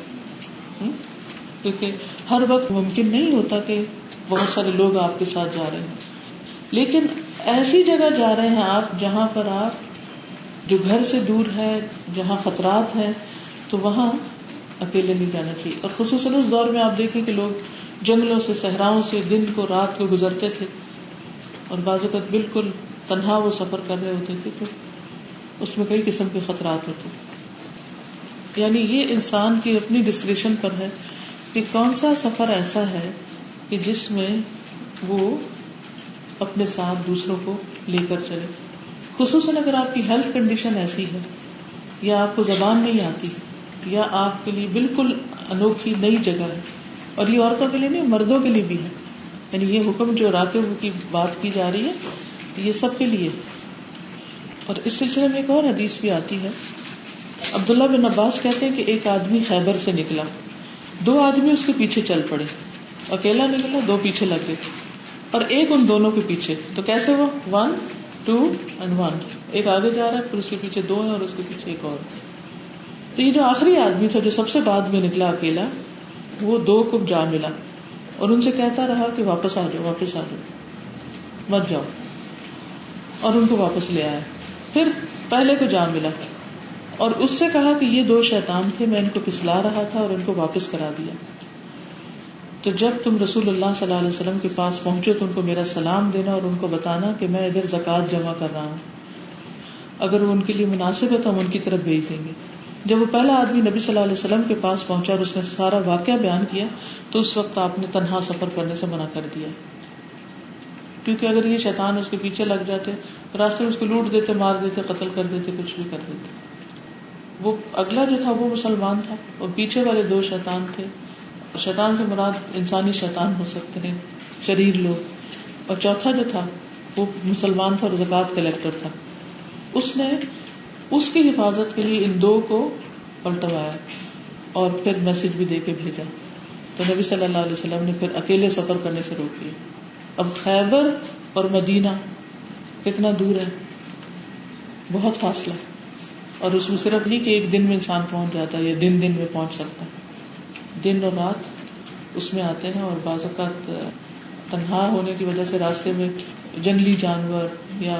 کیونکہ ہر وقت ممکن نہیں ہوتا کہ بہت سارے لوگ آپ کے ساتھ جا رہے ہیں. لیکن ایسی جگہ جا رہے ہیں آپ جہاں پر آپ جو گھر سے دور ہے، جہاں خطرات ہیں، تو وہاں اکیلے نہیں جانا چاہیے. اور خصوصاً اس دور میں آپ دیکھیں کہ لوگ جنگلوں سے، صحراؤں سے دن کو رات کو گزرتے تھے اور بعض اوقات بالکل تنہا وہ سفر کر رہے ہوتے تھے، تو اس میں کئی قسم کے خطرات ہوتے. یعنی یہ انسان کی اپنی ڈسکریشن پر ہے کہ کون سا سفر ایسا ہے کہ جس میں وہ اپنے ساتھ دوسروں کو لے کر چلے. خصوصاً اگر آپ کی ہیلتھ کنڈیشن ایسی ہے یا آپ کو زبان نہیں آتی یا آپ کے لیے بالکل انوکھی نئی جگہ ہے، اور یہ عورتوں کے لیے نہیں مردوں کے لیے بھی ہے، یعنی یہ حکم جو راکب کی بات کی جا رہی ہے یہ سب کے لیے. اور اس سلسلے میں ایک اور حدیث بھی آتی ہے. عبداللہ بن عباس کہتے ہیں کہ ایک آدمی خیبر سے نکلا، دو آدمی اس کے پیچھے چل پڑے، اکیلا نکلا، دو پیچھے لگ گئے، اور ایک ان دونوں کے پیچھے. تو کیسے وہ 1 2 and 1، ایک آگے جا رہا ہے، پھر اس کے پیچھے دو ہیں اور اس کے پیچھے ایک اور. تو یہ جو آخری آدمی تھا جو سب سے بعد میں نکلا اکیلا، وہ دو کو جا ملا اور ان سے کہتا رہا کہ واپس آ جاؤ، واپس آ جاؤ، مت جاؤ، اور ان کو واپس لے آیا. پھر پہلے کو جا ملا اور اس سے کہا کہ یہ دو شیطان تھے، میں ان کو پھسلا رہا تھا اور ان کو واپس کرا دیا. تو جب تم رسول اللہ صلی اللہ علیہ وسلم کے پاس پہنچو تو ان کو میرا سلام دینا اور ان کو بتانا کہ میں ادھر زکوٰۃ جمع کر رہا ہوں، اگر وہ ان کے لیے مناسب ہے تو ہم ان کی طرف بھیج دیں گے. جب وہ پہلا آدمی نبی صلی اللہ علیہ وسلم کے پاس پہنچا اور اس نے سارا واقعہ بیان کیا تو اس وقت آپ نے تنہا سفر کرنے سے منع کر دیا، کیونکہ اگر یہ شیطان اس کے پیچھے لگ جاتے، راستے میں اس کو لوٹ دیتے، مار دیتے، قتل کر دیتے، کچھ بھی کر دیتے. وہ اگلا جو تھا وہ مسلمان تھا اور پیچھے والے دو شیطان تھے. شیطان سے مراد انسانی شیطان ہو سکتے ہیں، شریر لوگ. اور چوتھا جو تھا وہ مسلمان تھا اور زکوٰۃ کلیکٹر تھا. اس نے اس کی حفاظت کے لیے ان دو کو پلٹوایا اور پھر میسج بھی دے کے بھیجا. تو نبی صلی اللہ علیہ وسلم نے پھر اکیلے سفر کرنے سے روک لیا. اب خیبر اور مدینہ کتنا دور ہے، بہت فاصلہ، اور اس میں صرف نہیں کہ ایک دن میں انسان پہنچ جاتا ہے یا دن میں پہنچ سکتا ہے، دن اور رات اس میں آتے ہیں. اور بعض اوقات تنہا ہونے کی وجہ سے راستے میں جنگلی جانور یا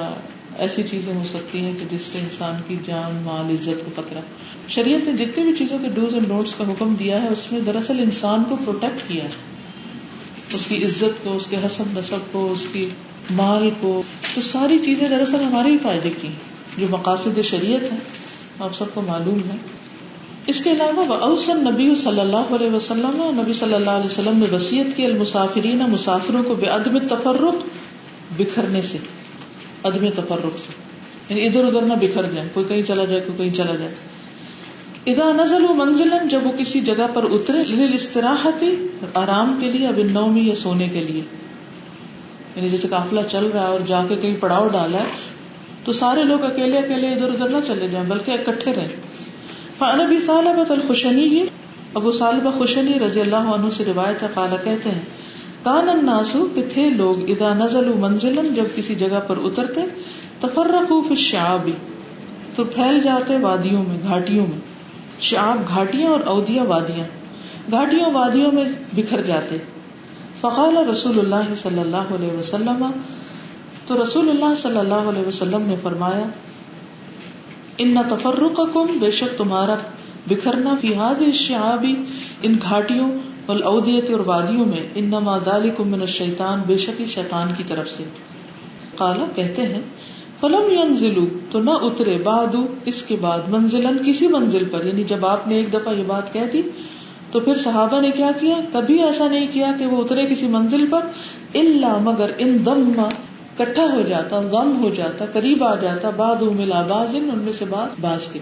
ایسی چیزیں ہو سکتی ہیں کہ جس سے انسان کی جان، مال، عزت کو خطرہ. شریعت نے جتنی بھی چیزوں کے ڈوز اینڈ ڈونٹس کا حکم دیا ہے اس میں دراصل انسان کو پروٹیکٹ کیا ہے، اس کی عزت کو، اس کے حسب نسب کو، اس کی مال کو. تو ساری چیزیں دراصل ہمارے ہی فائدے کی جو مقاصد شریعت ہے، آپ سب کو معلوم ہے. اس کے علاوہ وَأَوْصَى النَّبِيُّ صلی اللہ علیہ وسلم، نبی صلی اللہ علیہ وسلم نے وصیت کی المسافرین، مسافروں کو بعدم التفرق، بکھرنے سے، عدم تفرق سے، یعنی ادھر ادھر نہ بکھر جائیں، کوئی کہیں چلا جائے کوئی کہیں چلا جائے. اذا نزلوا منزلا، جب وہ کسی جگہ پر اترے، للاستراحت، آرام کے لیے، اب النوم، یا سونے کے لیے. یعنی جیسے قافلہ چل رہا ہے اور جا کے کہیں پڑاؤ ڈالا ہے تو سارے لوگ اکیلے اکیلے ادھر ادھر نہ چلے جائیں بلکہ اکٹھے رہیں. فعن ابی ثعلبۃ الخشنی، ابو ثعلبہ خشنی رضی اللہ عنہ سے روایت ہے، قال کہتے ہیں، کان الناس، کہ تھے لوگ، اذا نزلوا منزلا، جب کسی جگہ پر اترتے، تفرقوا فی الشعاب، تو پھیل جاتے وادیوں میں، گھاٹیوں میں. شعاب گھاٹیاں اور اودیہ وادیاں، گھاٹیوں وادیوں میں بکھر جاتے. فقال رسول اللہ صلی اللہ علیہ وسلم، تو رسول اللہ صلی اللہ علیہ وسلم نے فرمایا، ان تفرقکم، بے شک تمہارا بکھرنا، فی هذه الشعاب، ان گھاٹیوں، والاودیۃ، اور وادیوں میں، انما ذلکم من الشیطان، بے شک شیطان کی طرف سے. قال، کہتے ہیں، فلم ينزلوا، تو نہ اترے، بعد، اس کے بعد، منزلا، کسی منزل پر. یعنی جب آپ نے ایک دفعہ یہ بات کہہ دی تو پھر صحابہ نے کیا کیا، کبھی ایسا نہیں کیا کہ وہ اترے کسی منزل پر، الا، مگر، ان ضم، کٹھا ہو جاتا، ضم ہو جاتا، قریب آ جاتا، بعضهم الى بعض، ان میں سے بعض کے،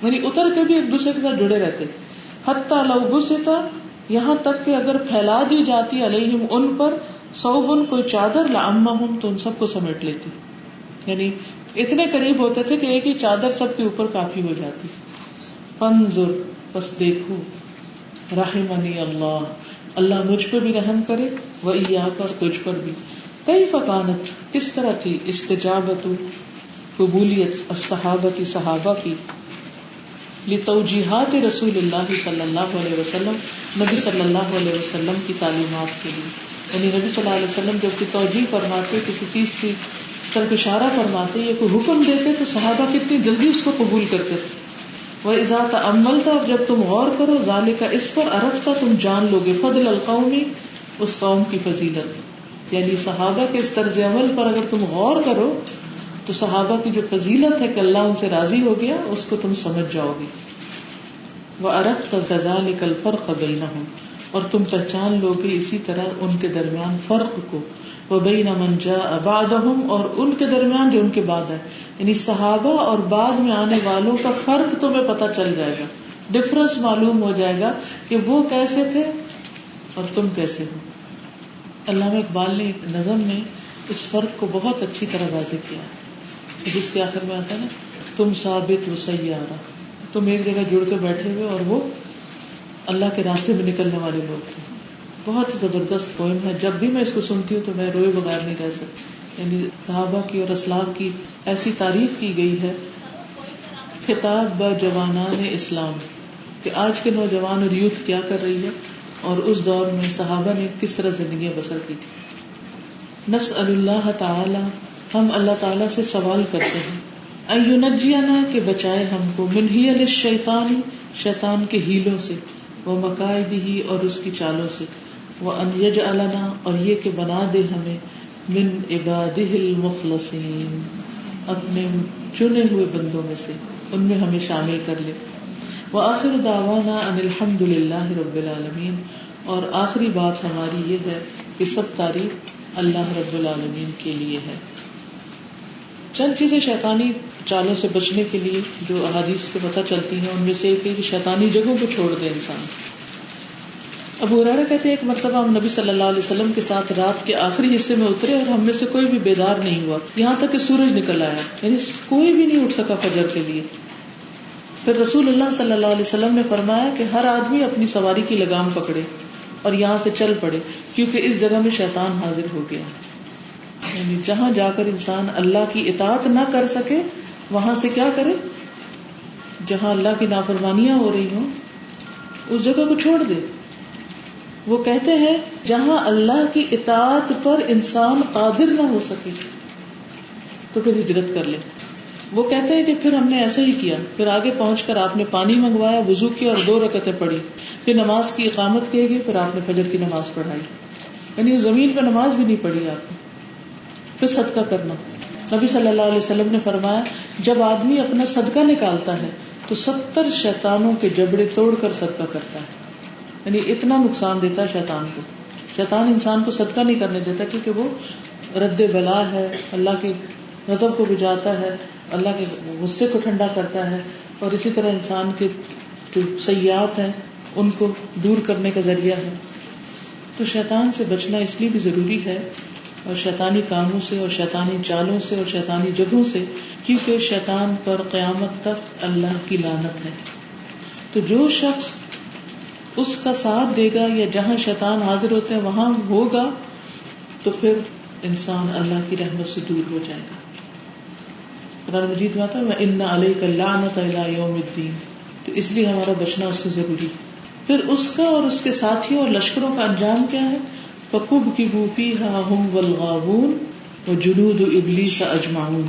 یعنی اتر کے بھی ایک دوسرے کے ساتھ جڑے رہتے. حتی لو بسط، یہاں تک کہ اگر پھیلا دی جاتی علیہم ان پر ثوب کوئی چادر لعمہم تو ان سب کو سمیٹ لیتی. یعنی اتنے قریب ہوتے تھے کہ ایک ہی چادر سب کے اوپر کافی ہو جاتی. فانظر، بس دیکھو، رحمنی اللہ، اللہ مجھ پہ بھی رحم کرے، وإیاک، اور تجھ پر بھی. کیف کانت، کس طرح تھی، استجابت، قبولیت، الصحابہ، صحابہ کی، لتوجیہات رسول اللہ صلی اللہ علیہ وسلم، نبی صلی اللہ علیہ وسلم کی تعلیمات کے لیے. یعنی نبی صلی اللہ علیہ وسلم جب کوئی توجیہ فرماتے، کسی چیز کی طرف اشارہ فرماتے یا کوئی حکم دیتے تو صحابہ کتنی جلدی اس کو قبول کرتے تھے. وَإِذَا تَأَمَّلْتَ، اور جب تم غور کرو، ذَلِكَ، اس پر، عرفت، تم جان لو گے، فضل القوم، اس قوم کی فضیلت. یعنی صحابہ کے اس طرز عمل پر اگر تم غور کرو تو صحابہ کی جو فضیلت ہے کہ اللہ ان سے راضی ہو گیا، اس کو تم سمجھ جاؤ گے. وَعَرَفْتَ كَذَلِكَ الْفَرْقَ بَيْنَهُمْ، اور تم پہچان لو گے اسی طرح ان کے درمیان فرق کو. وَبَيْنَ مَنْ جَاءَ بَعْدَهُمْ، اور ان کے درمیان جو ان کے بعد ہے. یعنی صحابہ اور بعد میں آنے والوں کا فرق تمہیں پتہ چل جائے گا، ڈفرنس معلوم ہو جائے گا کہ وہ کیسے تھے اور تم کیسے ہو. علامہ اقبال نے ایک نظم میں اس فرق کو بہت اچھی طرح واضح کیا ہے، جس کے آخر میں آتا ہے نا، تم ثابت و سیارہ، تم ایک جگہ جڑ کے بیٹھے ہوئے اور وہ اللہ کے راستے میں نکلنے والے لوگ تھے. بہت زبردست پوئم ہے، جب بھی میں اس کو سنتی ہوں تو میں روئے بغیر نہیں رہ سکتی. یعنی صحابہ کی اور اسلاف کی ایسی تعریف کی گئی ہے. خطاب با جوانان اسلام، کہ آج کے نوجوان اور یوتھ کیا کر رہی ہے اور اس دور میں صحابہ نے کس طرح زندگیاں بسر کی تھی. نسأل اللہ تعالی، ہم اللہ تعالیٰ سے سوال کرتے ہیں، ان ینجینا، کہ بچائے ہم کو، من حیل الشیطان، شیطان کے ہیلوں سے، ومکائدہ، اور اس کی چالوں سے، وان یجعلنا، اور یہ کہ بنا دے ہمیں، من عبادہ المخلصین، اپنے چنے ہوئے بندوں میں سے، ان میں ہمیں شامل کر لے. وآخر دعوانا ان الحمد للہ رب العالمین، اور آخری بات ہماری یہ ہے کہ سب تعریف اللہ رب العالمین کے لیے ہے. چند چیزیں شیطانی چالوں سے بچنے کے لیے جو احادیث سے پتہ چلتی ہیں، ان میں سے ایک ہے کہ شیطانی جگہوں کو چھوڑ دے انسان. ابو ہریرہ کہتے ہیں ایک مرتبہ ہم نبی صلی اللہ علیہ وسلم کے ساتھ رات کے آخری حصے میں اترے اور ہم میں سے کوئی بھی بیدار نہیں ہوا یہاں تک کہ سورج نکل آیا، یعنی کوئی بھی نہیں اٹھ سکا فجر کے لیے. پھر رسول اللہ صلی اللہ علیہ وسلم نے فرمایا کہ ہر آدمی اپنی سواری کی لگام پکڑے اور یہاں سے چل پڑے، کیونکہ اس جگہ میں شیطان حاضر ہو گیا. یعنی جہاں جا کر انسان اللہ کی اطاعت نہ کر سکے وہاں سے کیا کرے، جہاں اللہ کی نافرمانیاں ہو رہی ہوں اس جگہ کو چھوڑ دے. وہ کہتے ہیں جہاں اللہ کی اطاعت پر انسان قادر نہ ہو سکے تو پھر ہجرت کر لے. وہ کہتے ہیں کہ پھر ہم نے ایسا ہی کیا، پھر آگے پہنچ کر آپ نے پانی منگوایا، وضو کیا اور 2 رکعتیں پڑھی، پھر نماز کی اقامت کی گئی، پھر آپ نے فجر کی نماز پڑھائی. یعنی زمین پہ نماز بھی نہیں پڑھی آپ نے. پھر صدقہ کرنا، نبی صلی اللہ علیہ وسلم نے فرمایا جب آدمی اپنا صدقہ نکالتا ہے تو 70 شیطانوں کے جبڑے توڑ کر صدقہ کرتا ہے. یعنی اتنا نقصان دیتا ہے شیطان کو. شیطان انسان کو صدقہ نہیں کرنے دیتا کیونکہ وہ رد بلا ہے، اللہ کے غضب کو بجاتا ہے، اللہ کے غصے کو ٹھنڈا کرتا ہے، اور اسی طرح انسان کے جو سیئات ہیں ان کو دور کرنے کا ذریعہ ہے. تو شیطان سے بچنا اس لیے بھی ضروری ہے، اور شیطانی کاموں سے اور شیطانی چالوں سے اور شیطانی جگہوں سے، کیونکہ شیطان پر قیامت تک اللہ کی لعنت ہے. تو جو شخص اس کا ساتھ دے گا یا جہاں شیطان حاضر ہوتے ہیں وہاں ہوگا تو پھر انسان اللہ کی رحمت سے دور ہو جائے گا. قرآن مجید میں آتا ہے وَإِنَّ عَلَيْكَ اللَّعْنَةَ إِلَىٰ يَوْمِ الدِّينِ، تو اس لیے ہمارا بچنا اس سے ضروری. پھر اس کا اور اس کے ساتھیوں اور لشکروں کا انجام کیا ہے؟ فَكُبْكِبُوا فِيهَا هُمْ وَالْغَاوُونَ وَجُنُودُ إِبْلِيسَ أَجْمَعُونَ،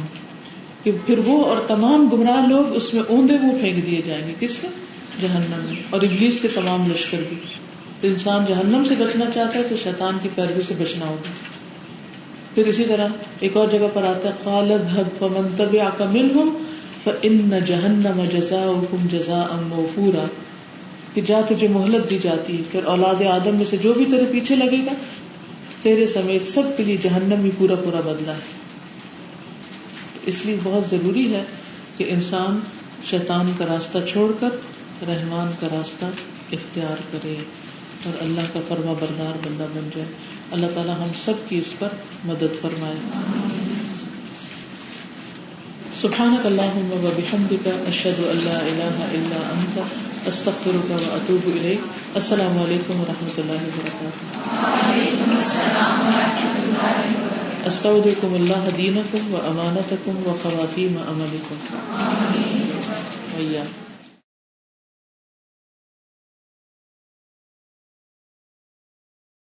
کہ پھر وہ اور تمام گمراہ لوگ اس میں اوندے منہ پھینک دیے جائیں گے. کس میں؟ جہنم میں، اور ابلیس کے تمام لشکر بھی. تو انسان جہنم سے بچنا چاہتا ہے تو شیطان کی پیروی سے بچنا ہوگا. پھر اسی طرح ایک اور جگہ پر آتا ہے قَالَ اذْهَبْ فَمَن تَبِعَكَ مِنْهُمْ فَإِنَّ جَهَنَّمَ جَزَاؤُكُمْ جَزَاءً مَوْفُورًا، کہ جا تجھے مہلت دی جاتی ہے، پھر اولاد آدم میں سے جو بھی تیرے پیچھے لگے گا تیرے سمیت سب کے لیے جہنم ہی پورا پورا بدلہ ہے. اس لیے بہت ضروری ہے کہ انسان شیطان کا راستہ چھوڑ کر رحمان کا راستہ اختیار کرے اور اللہ کا فرما بردار بندہ بن جائے. اللہ تعالی ہم سب کی اس پر مدد فرمائے. سبحانک اللہم و بحمدک اشہد ان لا الہ الا انت استغفرک و اتوب الیک. السلام علیکم و رحمۃ اللہ وبرکاتہ. استودعکم اللہ دینکم و امانتکم و خواتیم عملکم. وإیاکم.